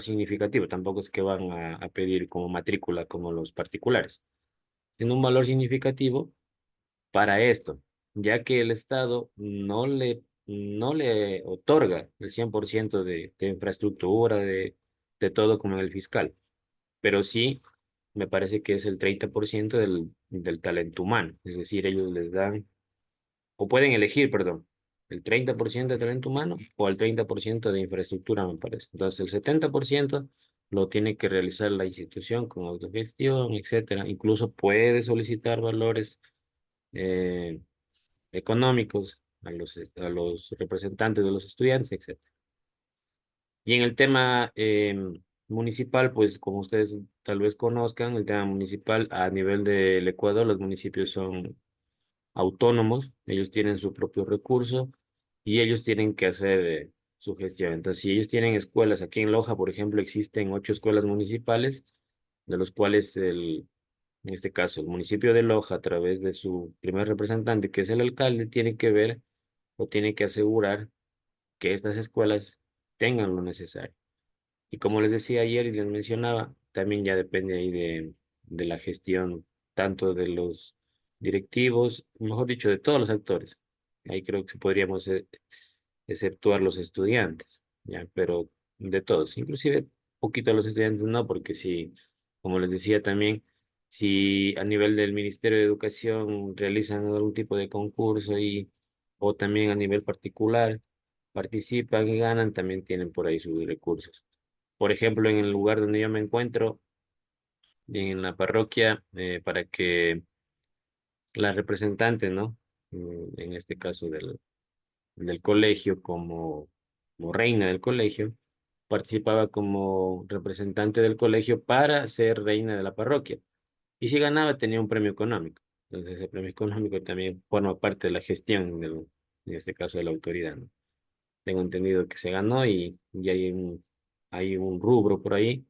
significativo. Tampoco es que van a pedir como matrícula como los particulares, sino un valor significativo para esto, ya que el Estado no le otorga el 100% de infraestructura, de todo como en el fiscal, pero sí me parece que es el 30% del talento humano, es decir, ellos les dan, o pueden elegir, perdón, el 30% de talento humano o el 30% de infraestructura, me parece. Entonces, el 70% lo tiene que realizar la institución con autogestión, etcétera. Incluso puede solicitar valores eh, económicos a los representantes de los estudiantes, etcétera. Y en el tema municipal, pues como ustedes tal vez conozcan, el tema municipal a nivel del Ecuador, los municipios son autónomos, ellos tienen su propio recurso y ellos tienen que hacer su gestión. Entonces, si ellos tienen escuelas, aquí en Loja, por ejemplo, existen 8 escuelas municipales, de los cuales en este caso, el municipio de Loja, a través de su primer representante, que es el alcalde, tiene que ver o tiene que asegurar que estas escuelas tengan lo necesario. Y como les decía ayer y les mencionaba, también ya depende ahí de la gestión tanto de los directivos, mejor dicho, de todos los actores. Ahí creo que podríamos exceptuar los estudiantes, ya, pero de todos, inclusive poquito a los estudiantes no, porque si, como les decía también, si a nivel del Ministerio de Educación realizan algún tipo de concurso o también a nivel particular participan y ganan, también tienen por ahí sus recursos. Por ejemplo, en el lugar donde yo me encuentro, en la parroquia, para que la representante, ¿no? En este caso del colegio, como reina del colegio, participaba como representante del colegio para ser reina de la parroquia. Y si ganaba, tenía un premio económico. Entonces, ese premio económico también forma parte de la gestión, en este caso, de la autoridad, ¿no? Tengo entendido que se ganó y hay un rubro por ahí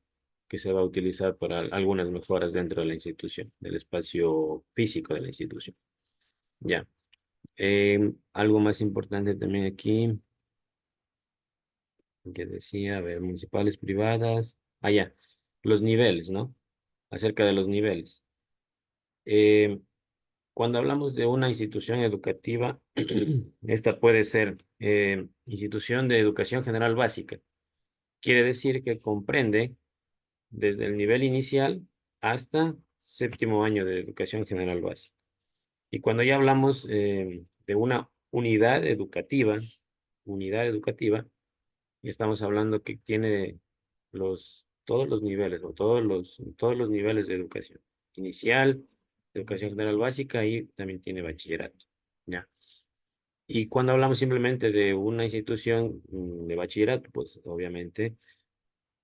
que se va a utilizar para algunas mejoras dentro de la institución, del espacio físico de la institución. Ya. Algo más importante también aquí, que decía, a ver, municipales, privadas. Ya. Los niveles, ¿no? Acerca de los niveles. Eh, Cuando hablamos de una institución educativa, esta puede ser institución de educación general básica. Quiere decir que comprende desde el nivel inicial hasta séptimo año de educación general básica. Y cuando ya hablamos de una unidad educativa, estamos hablando que tiene todos los niveles o todos los niveles de educación. Inicial, educación general básica y también tiene bachillerato. ¿Ya? Y cuando hablamos simplemente de una institución de bachillerato, pues obviamente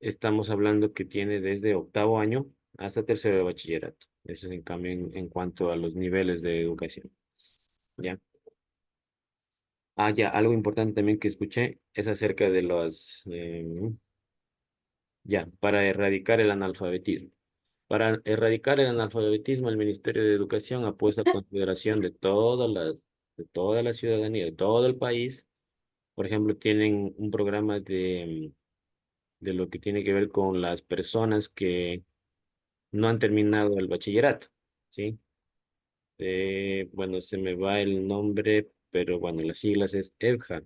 estamos hablando que tiene desde octavo año hasta tercero de bachillerato. Eso es en cambio en cuanto a los niveles de educación. ¿Ya? Ya, algo importante también que escuché es acerca de para erradicar el analfabetismo. Para erradicar el analfabetismo, el Ministerio de Educación ha puesto a consideración de toda la ciudadanía, de todo el país. Por ejemplo, tienen un programa de lo que tiene que ver con las personas que no han terminado el bachillerato, ¿sí? Bueno, se me va el nombre, pero bueno, las siglas es EBJA,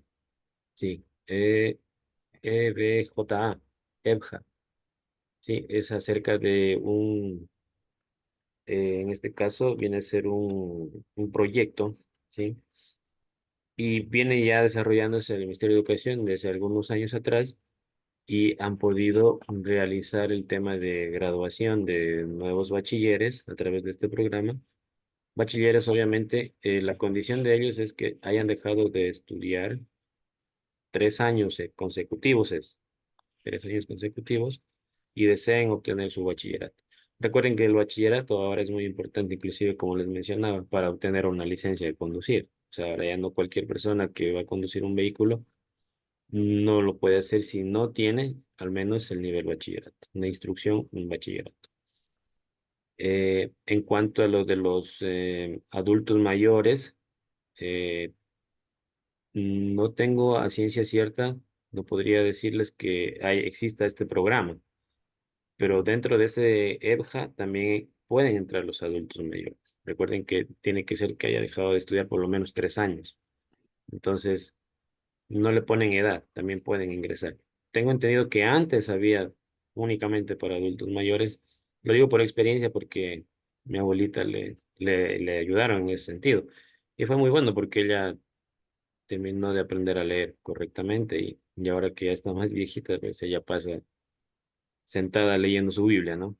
sí, EBJA, EBJA, sí, es acerca de en este caso viene a ser un proyecto, ¿sí? Y viene ya desarrollándose el Ministerio de Educación desde algunos años atrás y han podido realizar el tema de graduación de nuevos bachilleres a través de este programa. Bachilleres, obviamente, la condición de ellos es que hayan dejado de estudiar 3 años consecutivos, 3 años consecutivos, y deseen obtener su bachillerato. Recuerden que el bachillerato ahora es muy importante, inclusive como les mencionaba, para obtener una licencia de conducir. O sea, ahora ya no cualquier persona que va a conducir un vehículo no lo puede hacer si no tiene al menos el nivel bachillerato, una instrucción, un bachillerato. En cuanto a lo de los adultos mayores, eh, no tengo a ciencia cierta, no podría decirles que exista este programa, pero dentro de ese EBJA también pueden entrar los adultos mayores. Recuerden que tiene que ser que haya dejado de estudiar por lo menos 3 años. Entonces, no le ponen edad, también pueden ingresar. Tengo entendido que antes había únicamente para adultos mayores. Lo digo por experiencia porque mi abuelita le ayudaron en ese sentido. Y fue muy bueno porque ella terminó de aprender a leer correctamente y ahora que ya está más viejita, pues ella pasa sentada leyendo su Biblia, ¿no?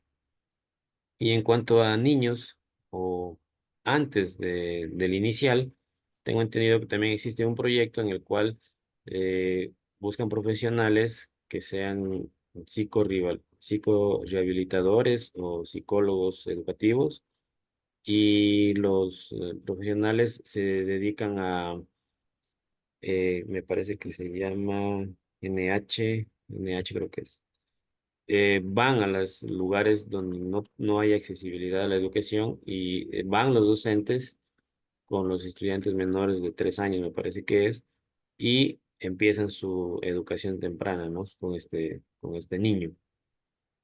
Y en cuanto a niños, o antes del inicial, tengo entendido que también existe un proyecto en el cual buscan profesionales que sean psicorehabilitadores o psicólogos educativos, y los profesionales se dedican a, me parece que se llama NH creo que es. Van a los lugares donde no hay accesibilidad a la educación, y van los docentes con los estudiantes menores de 3 años, me parece que es, y empiezan su educación temprana, ¿no? Con este niño.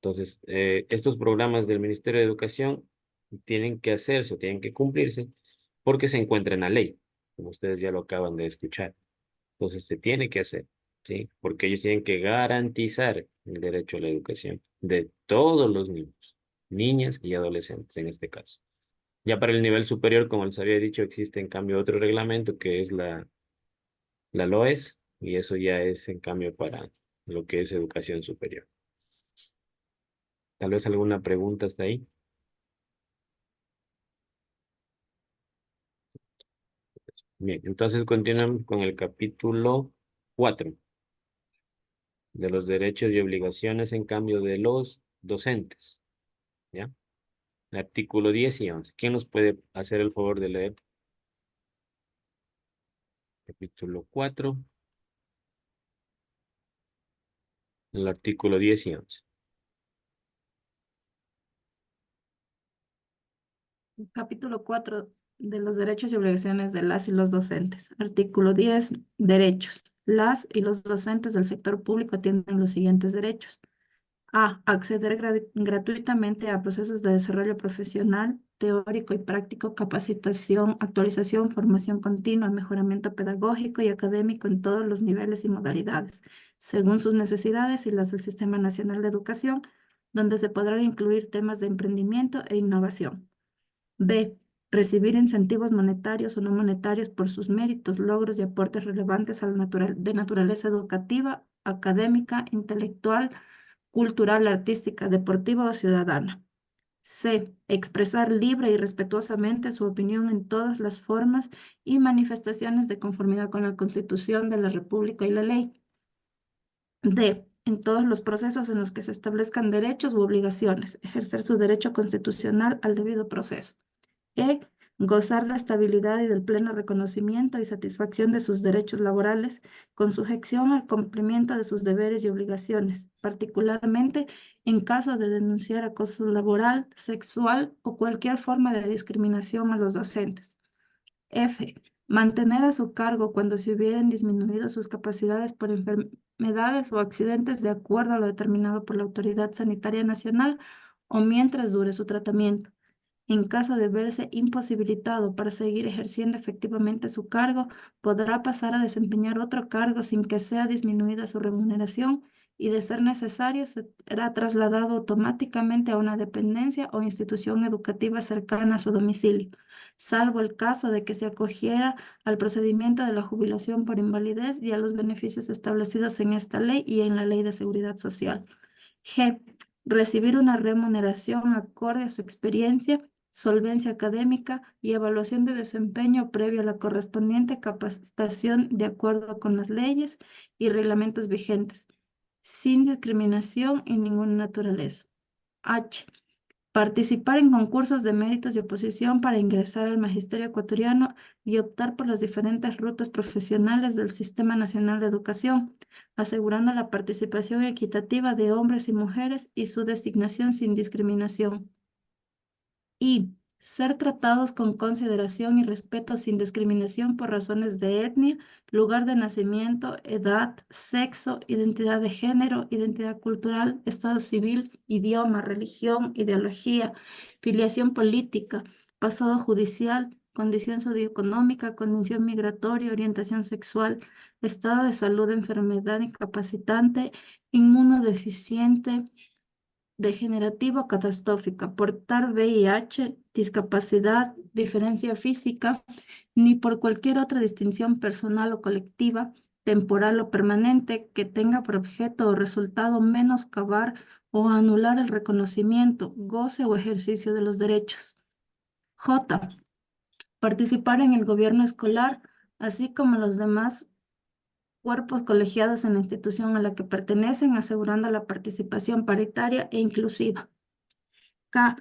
Entonces, estos programas del Ministerio de Educación tienen que hacerse, tienen que cumplirse, porque se encuentra en la ley, como ustedes ya lo acaban de escuchar. Entonces, se tiene que hacer, ¿sí? Porque ellos tienen que garantizar el derecho a la educación de todos los niños, niñas y adolescentes en este caso. Ya para el nivel superior, como les había dicho, existe en cambio otro reglamento que es la LOES, y eso ya es en cambio para lo que es educación superior. Tal vez alguna pregunta hasta ahí. Bien, entonces continuamos con el capítulo 4 de los derechos y obligaciones en cambio de los docentes, ¿ya? Artículo 10 y 11. ¿Quién nos puede hacer el favor de leer? Capítulo 4, el artículo 10 y 11. Capítulo 4 de los derechos y obligaciones de las y los docentes. Artículo 10. Derechos. Las y los docentes del sector público tienen los siguientes derechos. A. Acceder gratuitamente a procesos de desarrollo profesional, teórico y práctico, capacitación, actualización, formación continua, mejoramiento pedagógico y académico en todos los niveles y modalidades, según sus necesidades y las del Sistema Nacional de Educación, donde se podrán incluir temas de emprendimiento e innovación. B. Recibir incentivos monetarios o no monetarios por sus méritos, logros y aportes relevantes a de naturaleza educativa, académica, intelectual, cultural, artística, deportiva o ciudadana. C. Expresar libre y respetuosamente su opinión en todas las formas y manifestaciones de conformidad con la Constitución de la República y la ley. D. En todos los procesos en los que se establezcan derechos u obligaciones, ejercer su derecho constitucional al debido proceso. E. Gozar de estabilidad y del pleno reconocimiento y satisfacción de sus derechos laborales, con sujeción al cumplimiento de sus deberes y obligaciones, particularmente en caso de denunciar acoso laboral, sexual o cualquier forma de discriminación a los docentes. F. Mantener a su cargo cuando se hubieran disminuido sus capacidades por enfermedades o accidentes de acuerdo a lo determinado por la Autoridad Sanitaria Nacional o mientras dure su tratamiento. En caso de verse imposibilitado para seguir ejerciendo efectivamente su cargo, podrá pasar a desempeñar otro cargo sin que sea disminuida su remuneración y, de ser necesario, será trasladado automáticamente a una dependencia o institución educativa cercana a su domicilio, salvo el caso de que se acogiera al procedimiento de la jubilación por invalidez y a los beneficios establecidos en esta ley y en la Ley de Seguridad Social. G. Recibir una remuneración acorde a su experiencia, solvencia académica y evaluación de desempeño previo a la correspondiente capacitación de acuerdo con las leyes y reglamentos vigentes, sin discriminación y ninguna naturaleza. H. Participar en concursos de méritos y oposición para ingresar al magisterio ecuatoriano y optar por las diferentes rutas profesionales del Sistema Nacional de Educación, asegurando la participación equitativa de hombres y mujeres y su designación sin discriminación. Y ser tratados con consideración y respeto sin discriminación por razones de etnia, lugar de nacimiento, edad, sexo, identidad de género, identidad cultural, estado civil, idioma, religión, ideología, filiación política, pasado judicial, condición socioeconómica, condición migratoria, orientación sexual, estado de salud, enfermedad incapacitante, inmunodeficiente, degenerativa o catastrófica, portar VIH, discapacidad, diferencia física, ni por cualquier otra distinción personal o colectiva, temporal o permanente, que tenga por objeto o resultado menoscabar o anular el reconocimiento, goce o ejercicio de los derechos. J. Participar en el gobierno escolar, así como los demás cuerpos colegiados en la institución a la que pertenecen, asegurando la participación paritaria e inclusiva. K.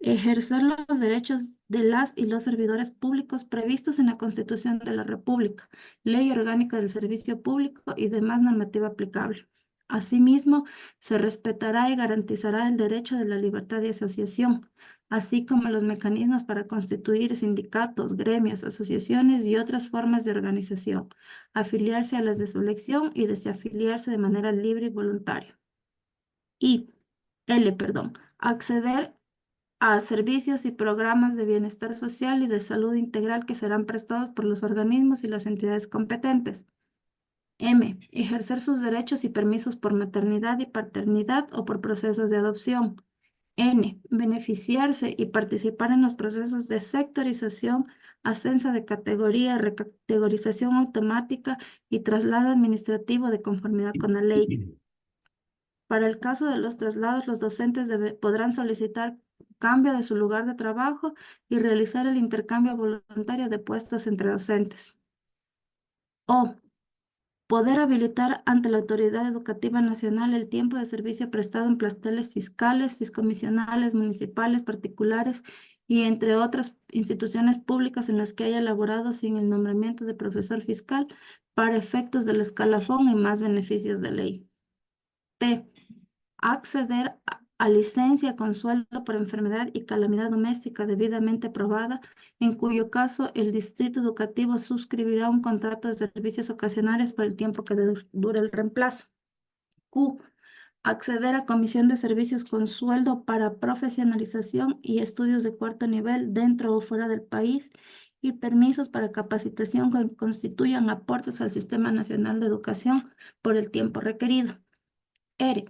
Ejercer los derechos de las y los servidores públicos previstos en la Constitución de la República, Ley Orgánica del Servicio Público y demás normativa aplicable. Asimismo, se respetará y garantizará el derecho de la libertad de asociación, así como los mecanismos para constituir sindicatos, gremios, asociaciones y otras formas de organización, afiliarse a las de su elección y desafiliarse de manera libre y voluntaria. Acceder a servicios y programas de bienestar social y de salud integral que serán prestados por los organismos y las entidades competentes. M. Ejercer sus derechos y permisos por maternidad y paternidad o por procesos de adopción. N. Beneficiarse y participar en los procesos de sectorización, ascenso de categoría, recategorización automática y traslado administrativo de conformidad con la ley. Para el caso de los traslados, los docentes podrán solicitar cambio de su lugar de trabajo y realizar el intercambio voluntario de puestos entre docentes. O poder habilitar ante la Autoridad Educativa Nacional el tiempo de servicio prestado en planteles fiscales, fiscomisionales, municipales, particulares y entre otras instituciones públicas en las que haya laborado sin el nombramiento de profesor fiscal para efectos del escalafón y más beneficios de ley. P. Acceder a licencia con sueldo por enfermedad y calamidad doméstica debidamente aprobada, en cuyo caso el distrito educativo suscribirá un contrato de servicios ocasionales por el tiempo que dure el reemplazo. Q. Acceder a comisión de servicios con sueldo para profesionalización y estudios de cuarto nivel dentro o fuera del país y permisos para capacitación que constituyan aportes al Sistema Nacional de Educación por el tiempo requerido. R.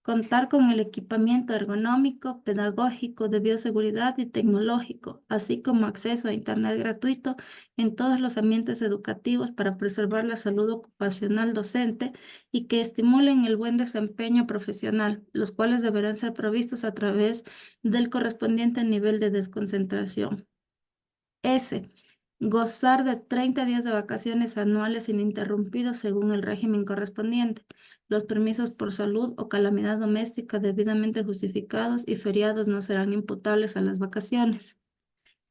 Contar con el equipamiento ergonómico, pedagógico, de bioseguridad y tecnológico, así como acceso a Internet gratuito en todos los ambientes educativos para preservar la salud ocupacional docente y que estimulen el buen desempeño profesional, los cuales deberán ser provistos a través del correspondiente nivel de desconcentración. S. Gozar de 30 días de vacaciones anuales ininterrumpidos según el régimen correspondiente, los permisos por salud o calamidad doméstica debidamente justificados y feriados no serán imputables a las vacaciones.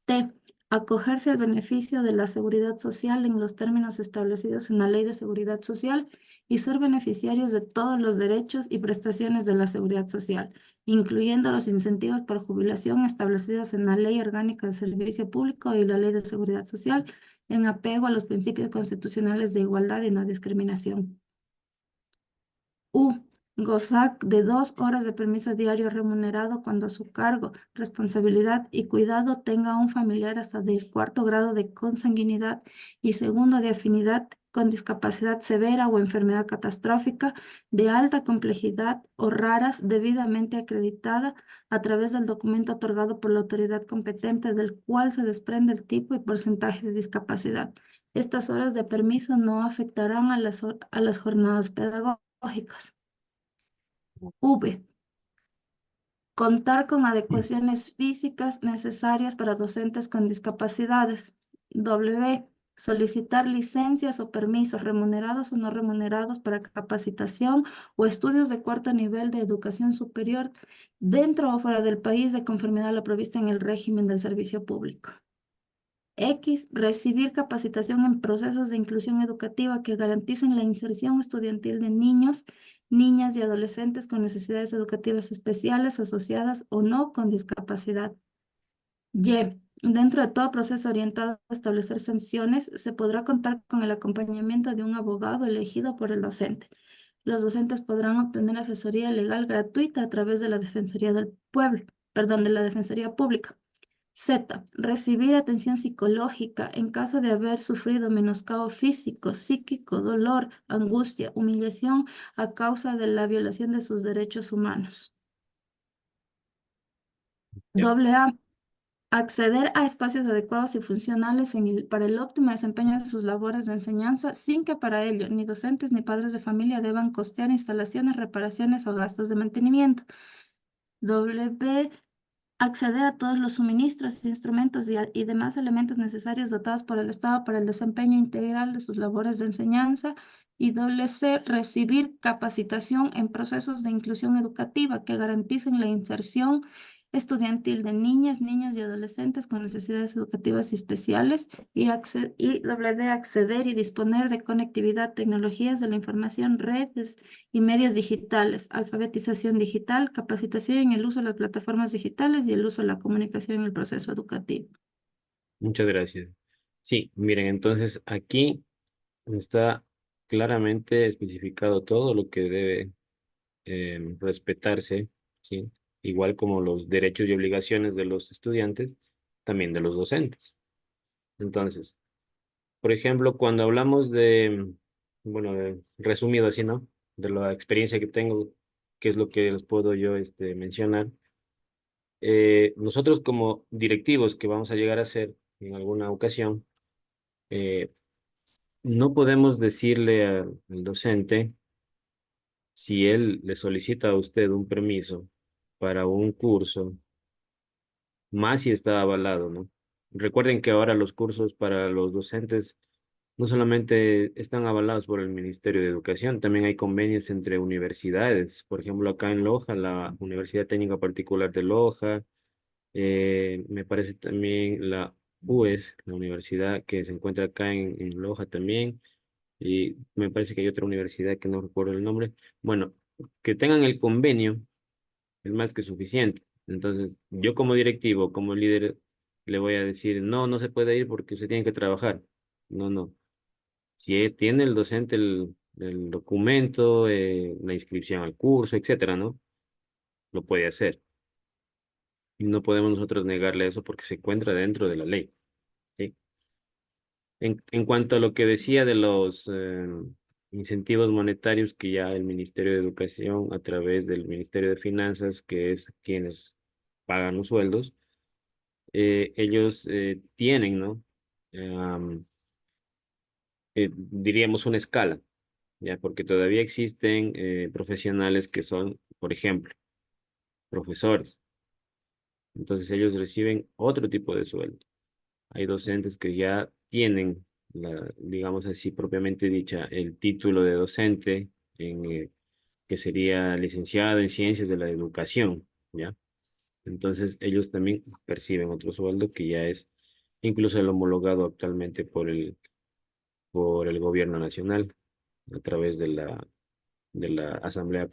T. Acogerse al beneficio de la seguridad social en los términos establecidos en la Ley de Seguridad Social y ser beneficiarios de todos los derechos y prestaciones de la seguridad social, incluyendo los incentivos por jubilación establecidos en la Ley Orgánica de Servicio Público y la Ley de Seguridad Social, en apego a los principios constitucionales de igualdad y no discriminación. U. Gozar de 2 horas de permiso diario remunerado cuando a su cargo, responsabilidad y cuidado tenga un familiar hasta del 4º grado de consanguinidad y 2º de afinidad con discapacidad severa o enfermedad catastrófica de alta complejidad o raras debidamente acreditada a través del documento otorgado por la autoridad competente del cual se desprende el tipo y porcentaje de discapacidad. Estas horas de permiso no afectarán a las jornadas pedagógicas. V. Contar con adecuaciones físicas necesarias para docentes con discapacidades. W. Solicitar licencias o permisos remunerados o no remunerados para capacitación o estudios de 4º nivel de educación superior dentro o fuera del país de conformidad a lo previsto en el régimen del servicio público. X. Recibir capacitación en procesos de inclusión educativa que garanticen la inserción estudiantil de niños, niñas y adolescentes con necesidades educativas especiales asociadas o no con discapacidad. Y. Dentro de todo proceso orientado a establecer sanciones, se podrá contar con el acompañamiento de un abogado elegido por el docente. Los docentes podrán obtener asesoría legal gratuita a través de la Defensoría del Pueblo, de la Defensoría Pública. Z. Recibir atención psicológica en caso de haber sufrido menoscabo físico, psíquico, dolor, angustia, humillación a causa de la violación de sus derechos humanos. Ya. AA. acceder a espacios adecuados y funcionales para el óptimo desempeño de sus labores de enseñanza, sin que para ello ni docentes ni padres de familia deban costear instalaciones, reparaciones o gastos de mantenimiento. Doble B, acceder a todos los suministros, instrumentos y demás elementos necesarios dotados por el Estado para el desempeño integral de sus labores de enseñanza. Y doble C, recibir capacitación en procesos de inclusión educativa que garanticen la inserción estudiantil de niñas, niños y adolescentes con necesidades educativas especiales. Y doble D, acceder y disponer de conectividad, tecnologías de la información, redes y medios digitales, alfabetización digital, capacitación en el uso de las plataformas digitales y el uso de la comunicación en el proceso educativo. Muchas gracias. Sí, miren, entonces aquí está claramente especificado todo lo que debe respetarse, ¿sí? Igual como los derechos y obligaciones de los estudiantes, también de los docentes. Entonces, por ejemplo, cuando hablamos de, bueno, resumido así, ¿no? De la experiencia que tengo, qué es lo que les puedo yo mencionar. Nosotros como directivos que vamos a llegar a ser en alguna ocasión, eh, no podemos decirle al docente si él le solicita a usted un permiso para un curso, más si está avalado, ¿no? Recuerden que ahora los cursos para los docentes no solamente están avalados por el Ministerio de Educación, también hay convenios entre universidades. Por ejemplo, acá en Loja, la Universidad Técnica Particular de Loja, me parece también la UES, la universidad que se encuentra acá en Loja también, y me parece que hay otra universidad que no recuerdo el nombre. Bueno, que tengan el convenio es más que suficiente. Entonces, yo como directivo, como líder, le voy a decir, no, no se puede ir porque usted tiene que trabajar. No, no. Si tiene el docente el documento, la inscripción al curso, etcétera, ¿no? Lo puede hacer. Y no podemos nosotros negarle eso porque se encuentra dentro de la ley, ¿sí? En cuanto a lo que decía de los incentivos monetarios que ya el Ministerio de Educación, a través del Ministerio de Finanzas, que es quienes pagan los sueldos, ellos tienen, ¿no? Diríamos una escala, ¿ya? Porque todavía existen profesionales que son, por ejemplo, profesores. Entonces ellos reciben otro tipo de sueldo. Hay docentes que ya tienen, digamos así, propiamente dicha, el título de docente, que sería licenciado en Ciencias de la Educación, ¿ya? Entonces ellos también perciben otro sueldo que ya es incluso el homologado actualmente por el gobierno nacional a través de la Asamblea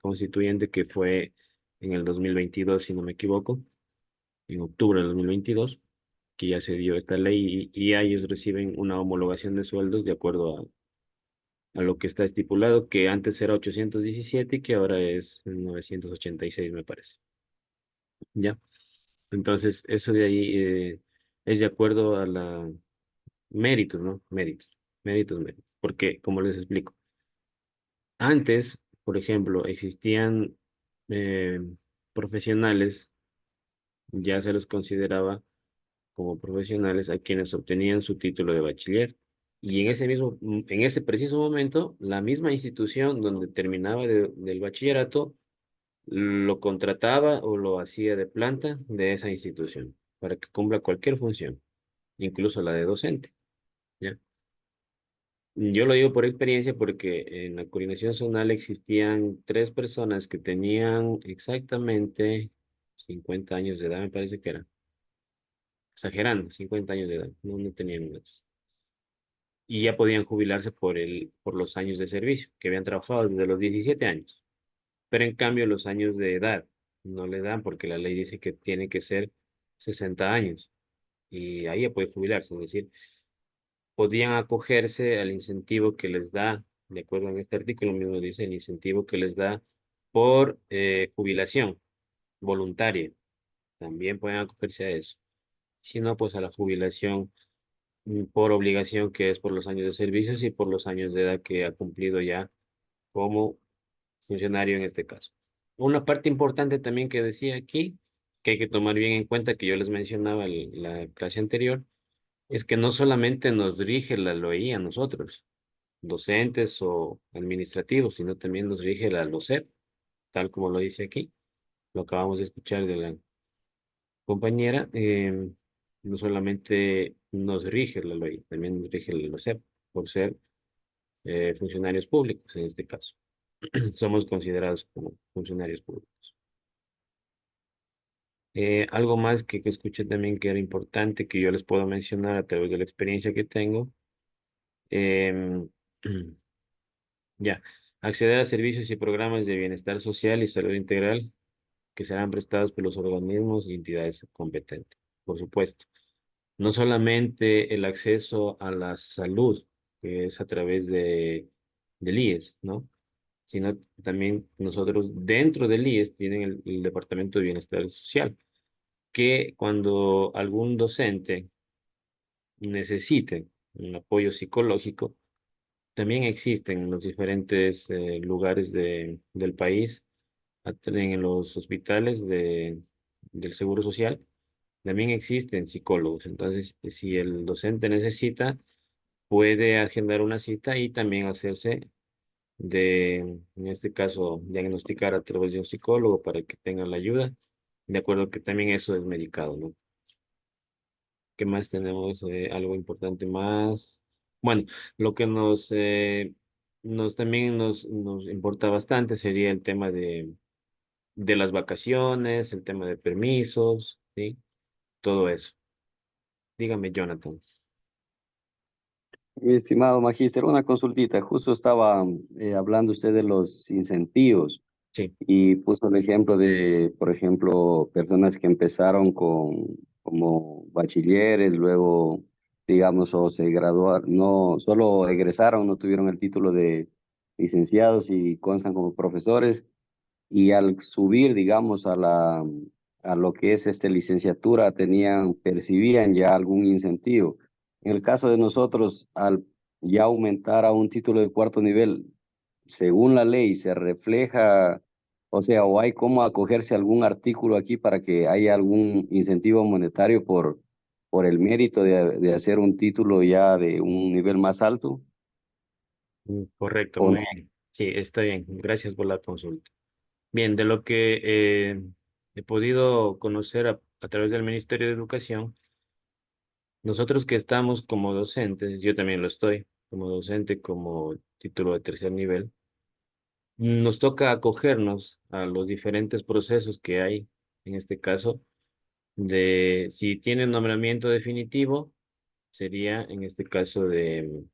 Constituyente que fue en el 2022, si no me equivoco, en octubre del 2022, que ya se dio esta ley y ellos reciben una homologación de sueldos de acuerdo a lo que está estipulado, que antes era 817 y que ahora es 986, me parece. ¿Ya? Entonces, eso de ahí es de acuerdo a la méritos, ¿no? Méritos. Porque, como les explico, antes, por ejemplo, existían eh, profesionales, ya se los consideraba como profesionales a quienes obtenían su título de bachiller. Y en ese preciso momento, la misma institución donde terminaba del bachillerato lo contrataba o lo hacía de planta de esa institución para que cumpla cualquier función, incluso la de docente, ¿ya? Yo lo digo por experiencia porque en la coordinación zonal existían 3 personas que tenían exactamente 50 años de edad, me parece que era, exagerando, 50 años de edad, no, no tenían más. Y ya podían jubilarse por los años de servicio, que habían trabajado desde los 17 años. Pero en cambio los años de edad no le dan porque la ley dice que tiene que ser 60 años y ahí ya puede jubilarse, es decir, podían acogerse al incentivo que les da, de acuerdo en este artículo mismo dice, el incentivo que les da por jubilación voluntaria, también pueden acogerse a eso. Si no, pues a la jubilación por obligación que es por los años de servicios y por los años de edad que ha cumplido ya como funcionario en este caso. Una parte importante también que decía aquí que hay que tomar bien en cuenta, que yo les mencionaba en la clase anterior, es que no solamente nos rige la LOI a nosotros, docentes o administrativos, sino también nos rige la LOCEP, tal como lo dice aquí, lo acabamos de escuchar de la compañera, no solamente nos rige la LOI, también nos rige la LOCEP, por ser funcionarios públicos en este caso. Somos considerados como funcionarios públicos. Algo más que escuché también que era importante, que yo les puedo mencionar a través de la experiencia que tengo. em, ya, acceder a servicios y programas de bienestar social y salud integral que serán prestados por los organismos y entidades competentes, por supuesto. No solamente el acceso a la salud, que es a través del IES, ¿no? Sino también nosotros dentro del IES tienen el Departamento de Bienestar Social, que cuando algún docente necesite un apoyo psicológico, también existen en los diferentes lugares del país, en los hospitales del Seguro Social, también existen psicólogos. Entonces, si el docente necesita, puede agendar una cita y también hacerse en este caso, diagnosticar a través de un psicólogo para que tenga la ayuda. De acuerdo que también eso es medicado, ¿no? ¿Qué más tenemos? Algo importante más. Bueno, lo que también nos importa bastante sería el tema de las vacaciones, el tema de permisos, ¿sí? Todo eso. Dígame, Jonathan. Mi estimado magíster, una consultita. Justo estaba hablando usted de los incentivos Sí. y puso el ejemplo de, por ejemplo, personas que empezaron como bachilleres, luego, digamos, o se graduaron, no, solo egresaron, no tuvieron el título de licenciados y constan como profesores, y al subir, digamos, a lo que es licenciatura, percibían ya algún incentivo. En el caso de nosotros, al ya aumentar a un título de cuarto nivel, según la ley, se refleja, o sea, o hay cómo acogerse a algún artículo aquí para que haya algún incentivo monetario por el mérito de hacer un título ya de un nivel más alto, Correcto, o muy no. bien. Sí, está bien. Gracias por la consulta. Bien, de lo que he podido conocer a través del Ministerio de Educación, nosotros que estamos como docentes, yo también lo estoy, como docente, como título de tercer nivel, nos toca acogernos a los diferentes procesos que hay, en este caso, de si tiene nombramiento definitivo, sería en este caso de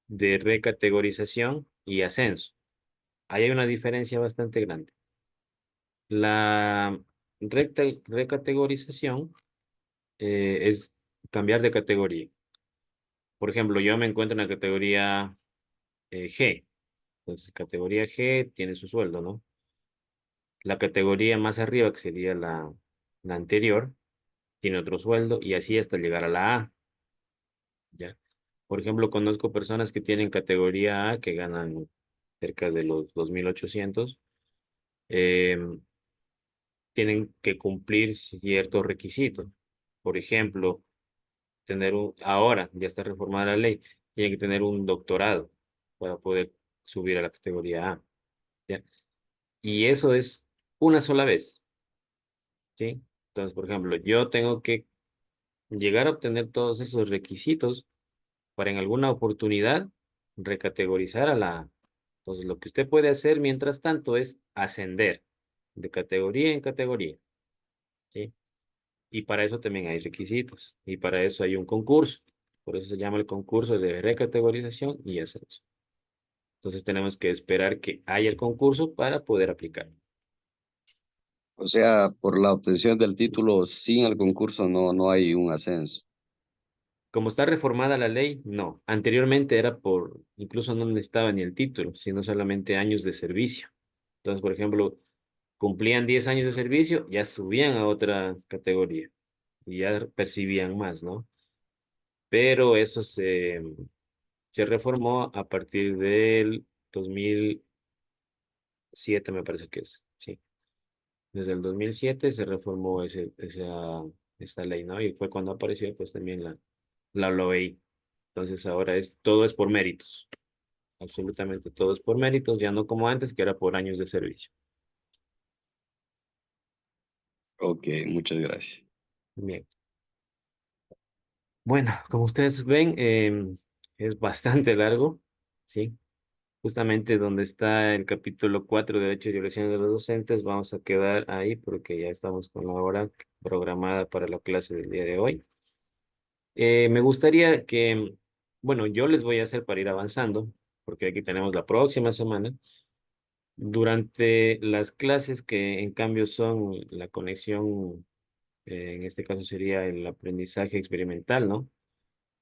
recategorización y ascenso. Ahí hay una diferencia bastante grande. La recategorización es cambiar de categoría. Por ejemplo, yo me encuentro en la categoría G. Entonces, categoría G tiene su sueldo, ¿no? La categoría más arriba, que sería la anterior, tiene otro sueldo y así hasta llegar a la A, ¿ya? Por ejemplo, conozco personas que tienen categoría A que ganan cerca de los 2.800, em, tienen que cumplir ciertos requisitos. Por ejemplo, ahora ya está reformada la ley, tienen que tener un doctorado para poder subir a la categoría A, ¿ya? Y eso es una sola vez, ¿sí? Entonces, por ejemplo, yo tengo que llegar a obtener todos esos requisitos para en alguna oportunidad recategorizar a la... Entonces, lo que usted puede hacer mientras tanto es ascender de categoría en categoría, ¿sí? Y para eso también hay requisitos y para eso hay un concurso. Por eso se llama el concurso de recategorización y ascenso. Entonces tenemos que esperar que haya el concurso para poder aplicar. O sea, por la obtención del título sin el concurso no hay un ascenso. Como está reformada la ley, no. Anteriormente era incluso no necesitaba ni el título, sino solamente años de servicio. Entonces, por ejemplo, cumplían 10 años de servicio, ya subían a otra categoría y ya percibían más, ¿no? Pero eso se reformó a partir del 2007, me parece que es, sí. Desde el 2007 se reformó esa ley, ¿no? Y fue cuando apareció pues también la LOEI. Entonces ahora todo es por méritos. Absolutamente todo es por méritos, ya no como antes, que era por años de servicio. Ok, muchas gracias. Bien. Bueno, como ustedes ven, es bastante largo, ¿sí? Justamente donde está el capítulo 4 de Derechos y obligaciones de los docentes, vamos a quedar ahí porque ya estamos con la hora programada para la clase del día de hoy. Me gustaría que, bueno, yo les voy a hacer para ir avanzando, porque aquí tenemos la próxima semana. Durante las clases que en cambio son la conexión, en este caso sería el aprendizaje experimental, ¿no?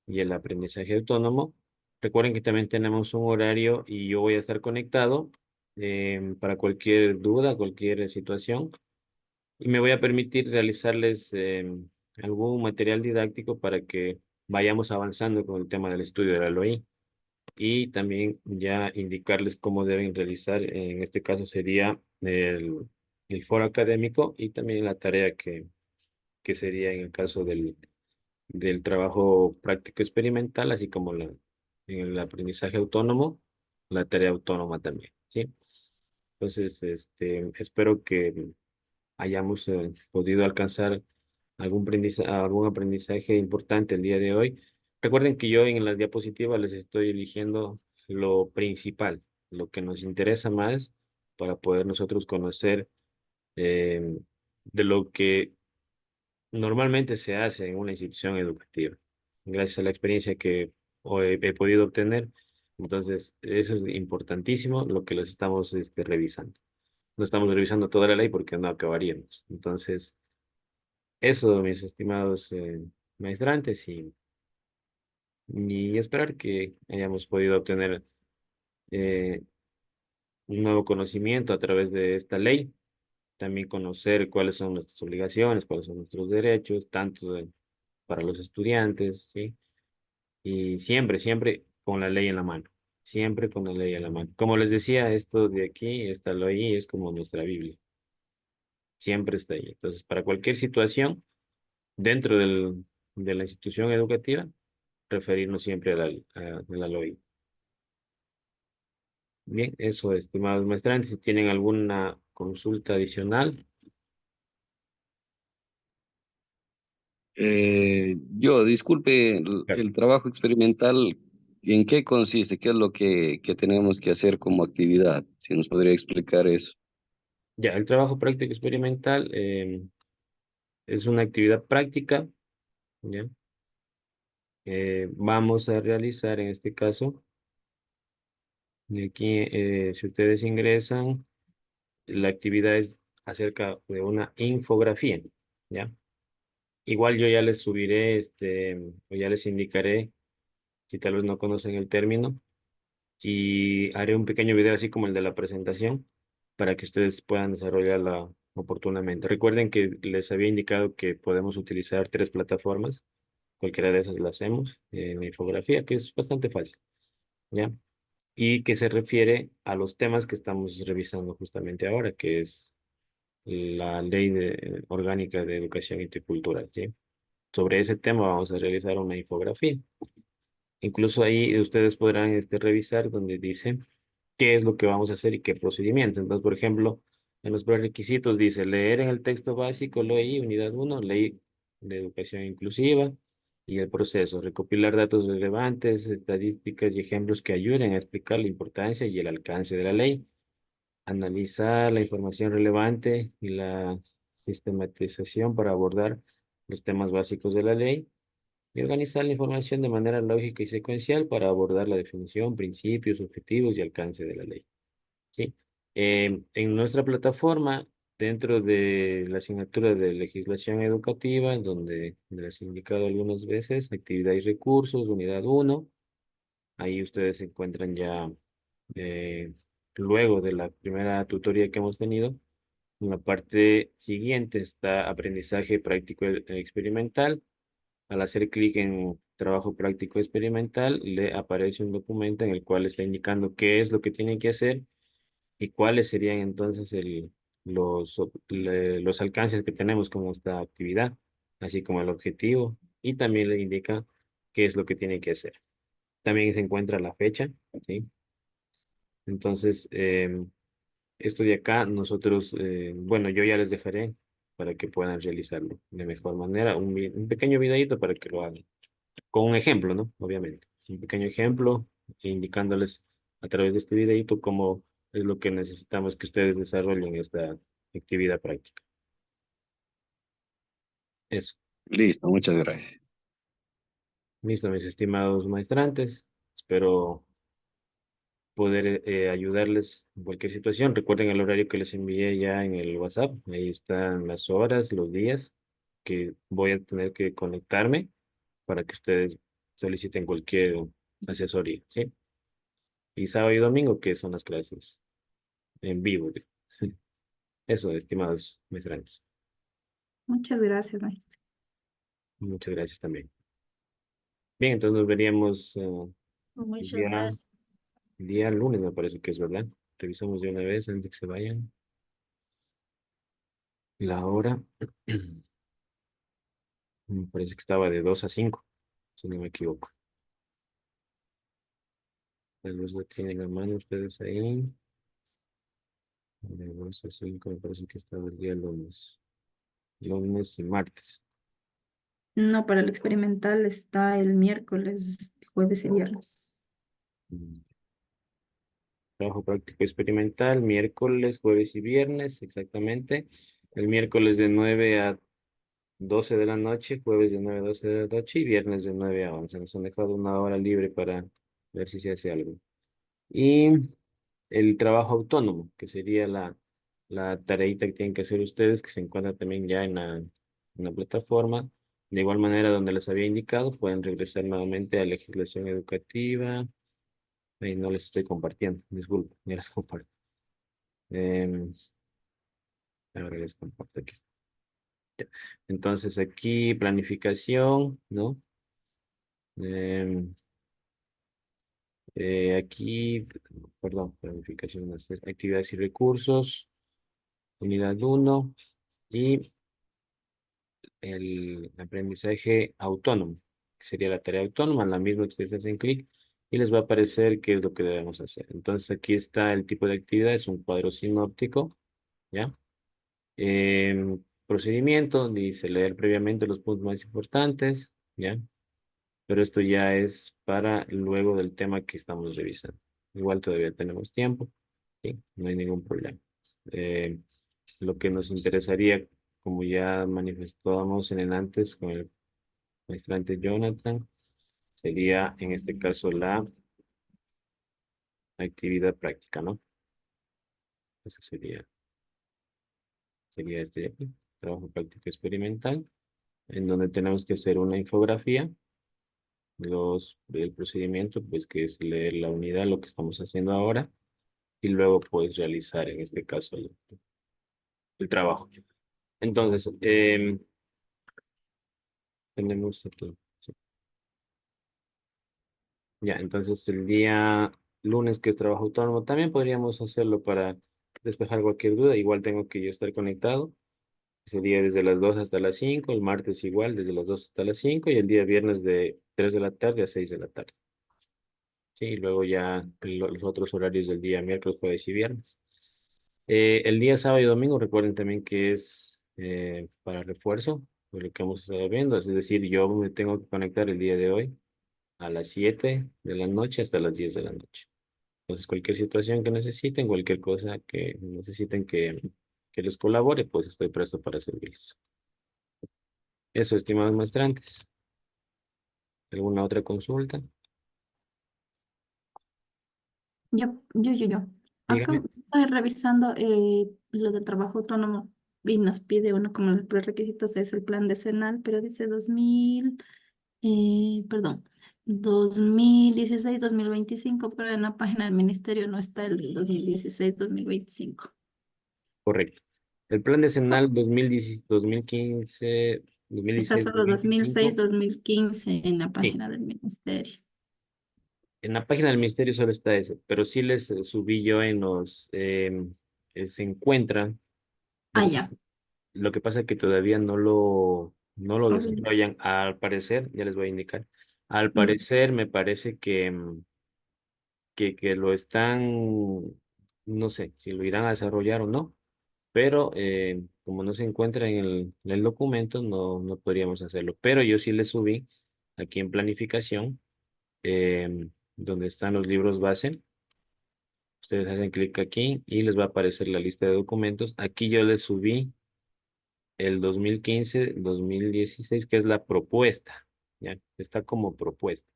Y el aprendizaje autónomo. Recuerden que también tenemos un horario y yo voy a estar conectado para cualquier duda, cualquier situación. Y me voy a permitir realizarles algún material didáctico para que vayamos avanzando con el tema del estudio de la LOI. Y también ya indicarles cómo deben realizar, en este caso sería el foro académico y también la tarea que sería en el caso del trabajo práctico experimental, así como en el aprendizaje autónomo, la tarea autónoma también, ¿sí? Entonces, espero que hayamos podido alcanzar algún aprendizaje importante el día de hoy. Recuerden que yo en las diapositivas les estoy eligiendo lo principal, lo que nos interesa más para poder nosotros conocer eh, de lo que normalmente se hace en una institución educativa, gracias a la experiencia que he podido obtener. Entonces, eso es importantísimo, lo que los estamos revisando. No estamos revisando toda la ley porque no acabaríamos. Entonces, eso, mis estimados maestrantes, y esperar que hayamos podido obtener eh, un nuevo conocimiento a través de esta ley, también conocer cuáles son nuestras obligaciones, cuáles son nuestros derechos, tanto para los estudiantes, ¿sí? Y siempre, siempre con la ley en la mano, siempre con la ley en la mano. Como les decía, esto de aquí, esta ley es como nuestra Biblia, siempre está ahí. Entonces, para cualquier situación dentro de la institución educativa, referirnos siempre a la LOI. Bien, eso, estimados maestrantes, si tienen alguna consulta adicional. Disculpe, Claro. el trabajo experimental, ¿en qué consiste? ¿Qué es lo que tenemos que hacer como actividad? Si nos podría explicar eso. Ya, el trabajo práctico experimental es una actividad práctica, ¿ya? Vamos a realizar en este caso, y aquí, si ustedes ingresan, la actividad es acerca de una infografía, ¿ya? Igual yo ya les subiré, o ya les indicaré, si tal vez no conocen el término, y haré un pequeño video así como el de la presentación para que ustedes puedan desarrollarla oportunamente. Recuerden que les había indicado que podemos utilizar 3 plataformas, cualquiera de esas la hacemos en la infografía, que es bastante fácil, ¿ya? Y que se refiere a los temas que estamos revisando justamente ahora, que es la ley orgánica de educación intercultural, ¿sí? Sobre ese tema vamos a realizar una infografía. Incluso ahí ustedes podrán revisar donde dice qué es lo que vamos a hacer y qué procedimiento. Entonces, por ejemplo, en los prerequisitos dice leer en el texto básico, LOI, unidad 1 ley de educación inclusiva, y el proceso, recopilar datos relevantes, estadísticas y ejemplos que ayuden a explicar la importancia y el alcance de la ley, analizar la información relevante y la sistematización para abordar los temas básicos de la ley, y organizar la información de manera lógica y secuencial para abordar la definición, principios, objetivos y alcance de la ley. ¿Sí? En nuestra plataforma, dentro de la asignatura de legislación educativa, en donde les he indicado algunas veces, actividad y recursos, unidad 1, ahí ustedes se encuentran ya, eh, luego de la primera tutoría que hemos tenido. En la parte siguiente está aprendizaje práctico experimental. Al hacer clic en trabajo práctico experimental, le aparece un documento en el cual está indicando qué es lo que tiene que hacer y cuáles serían entonces los alcances que tenemos con esta actividad, así como el objetivo, y también le indica qué es lo que tiene que hacer. También se encuentra la fecha, ¿sí? Entonces, esto de acá, nosotros, bueno, yo ya les dejaré para que puedan realizarlo de mejor manera, un pequeño videíto para que lo hagan, con un ejemplo, ¿no? Obviamente, un pequeño ejemplo, indicándoles a través de este videíto cómo es lo que necesitamos que ustedes desarrollen esta actividad práctica. Eso. Listo, muchas gracias. Listo, mis estimados maestrantes. Espero poder ayudarles en cualquier situación. Recuerden el horario que les envié ya en el WhatsApp. Ahí están las horas, los días que voy a tener que conectarme para que ustedes soliciten cualquier asesoría, ¿sí? Y sábado y domingo, que son las clases en vivo. Digo. Eso, estimados maestrantes. Muchas gracias, maestro. Muchas gracias también. Bien, entonces nos veríamos el Muchas día, gracias. el día lunes, me parece que es, ¿verdad? Revisamos de una vez antes de que se vayan. La hora. Me parece que estaba de 2 a 5, si no me equivoco. Tal vez lo tienen a mano ustedes ahí. De 2 a 5 me parece que estaba el día lunes. Lunes y martes. No, para el experimental está el miércoles, jueves y viernes. Mm. Trabajo práctico experimental, miércoles, jueves y viernes, exactamente. El miércoles de 9 a 12 de la noche, jueves de 9 a 12 de la noche y viernes de 9 a 11. Nos han dejado una hora libre para ver si se hace algo. Y el trabajo autónomo, que sería la tareita que tienen que hacer ustedes, que se encuentra también ya en la plataforma. De igual manera, donde les había indicado, pueden regresar nuevamente a legislación educativa. Ahí no les estoy compartiendo, disculpen, ya les comparto. Em, ahora les comparto aquí. Ya. Entonces aquí planificación, ¿no? Em, aquí, perdón, planificación, no sé, actividades y recursos, unidad 1 y el aprendizaje autónomo, que sería la tarea autónoma, la misma que ustedes hacen clic y les va a aparecer qué es lo que debemos hacer. Entonces aquí está el tipo de actividad, es un cuadro sinóptico, ¿ya? Procedimiento, dice leer previamente los puntos más importantes, ¿ya? Pero esto ya es para luego del tema que estamos revisando. Igual todavía tenemos tiempo, ¿sí? No hay ningún problema. Eh, lo que nos interesaría, como ya manifestábamos en el antes con el maestrante Jonathan, sería en este caso la actividad práctica, ¿no? Eso sería este de aquí, trabajo práctico experimental, en donde tenemos que hacer una infografía del procedimiento, pues que es leer la unidad, lo que estamos haciendo ahora, y luego pues realizar en este caso el trabajo. Entonces, tenemos aquí. Sí. Ya, entonces el día lunes que es trabajo autónomo, también podríamos hacerlo para despejar cualquier duda. Igual tengo que yo estar conectado. Sería desde las 2 hasta las 5, el martes igual, desde las 2 hasta las 5 y el día viernes de 3 de la tarde a 6 de la tarde. Sí, y luego ya los otros horarios del día miércoles, jueves y viernes. El día sábado y domingo, recuerden también que es para refuerzo, por lo que hemos estado viendo. Es decir, yo me tengo que conectar el día de hoy a las 7 de la noche hasta las 10 de la noche. Entonces, cualquier situación que necesiten, cualquier cosa que necesiten que les colabore, pues estoy presto para servirles. Eso, estimados maestrantes. ¿Alguna otra consulta? Yo. Acá Dígame. estoy revisando los del trabajo autónomo y nos pide uno como los prerequisitos es el plan decenal, pero dice 2016-2025, pero en la página del ministerio no está el 2016-2025. Correcto. El plan decenal 2010, 2015, Está 2016, solo 2006, 2025. 2015 en la Sí, página del ministerio. en la página del ministerio solo está ese, pero sí les subí yo en se encuentra Ah, ya. Lo que pasa es que todavía no lo Ok. desarrollan. Al parecer, ya les voy a indicar. Al Mm. parecer, me parece que lo están, no sé si lo irán a desarrollar o no, pero como no se encuentra en el documento, no podríamos hacerlo. Pero yo sí le subí aquí en planificación, donde están los libros base. Ustedes hacen clic aquí y les va a aparecer la lista de documentos. Aquí yo les subí el 2015, 2016, que es la propuesta. ¿Ya? Está como propuesta.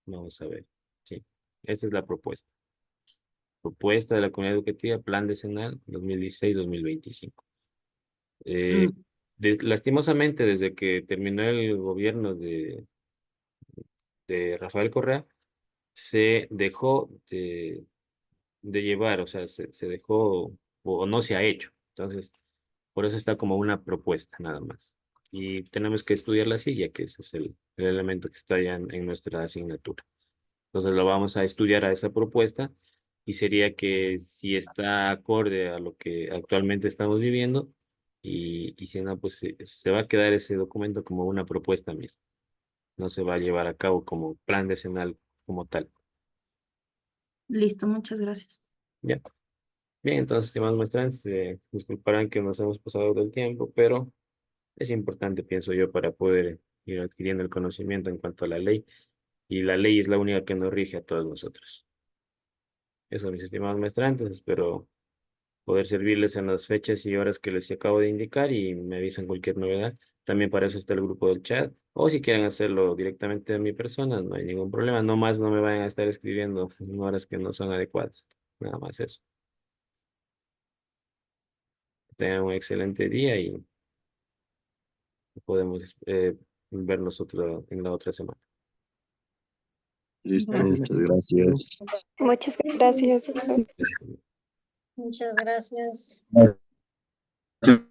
Vamos a ver. Sí, esta es la propuesta. Propuesta de la comunidad educativa, plan decenal 2016-2025. Eh, Mm. lastimosamente, desde que terminó el gobierno de Rafael Correa, se dejó de llevar, o sea, se dejó o no se ha hecho. Entonces, por eso está como una propuesta nada más. Y tenemos que estudiarla así, ya que ese es el elemento que está ya en nuestra asignatura. Entonces lo vamos a estudiar a esa propuesta y sería que si está acorde a lo que actualmente estamos viviendo y si no, pues se va a quedar ese documento como una propuesta misma. No se va a llevar a cabo como plan decenal como tal. Listo, muchas gracias. ¿Ya? Bien, entonces, estimados muestrantes, disculparán que nos hemos pasado del tiempo, pero es importante, pienso yo, para poder ir adquiriendo el conocimiento en cuanto a la ley. Y la ley es la única que nos rige a todos nosotros. Eso, mis estimados maestrantes, espero poder servirles en las fechas y horas que les acabo de indicar y me avisan cualquier novedad. También para eso está el grupo del chat. O si quieren hacerlo directamente a mi persona, no hay ningún problema. No más no me vayan a estar escribiendo en horas que no son adecuadas. Nada más eso. Tengan un excelente día y podemos vernos en la otra semana. Listo, Gracias. muchas gracias. Muchas gracias. Gracias. Muchas gracias. Gracias.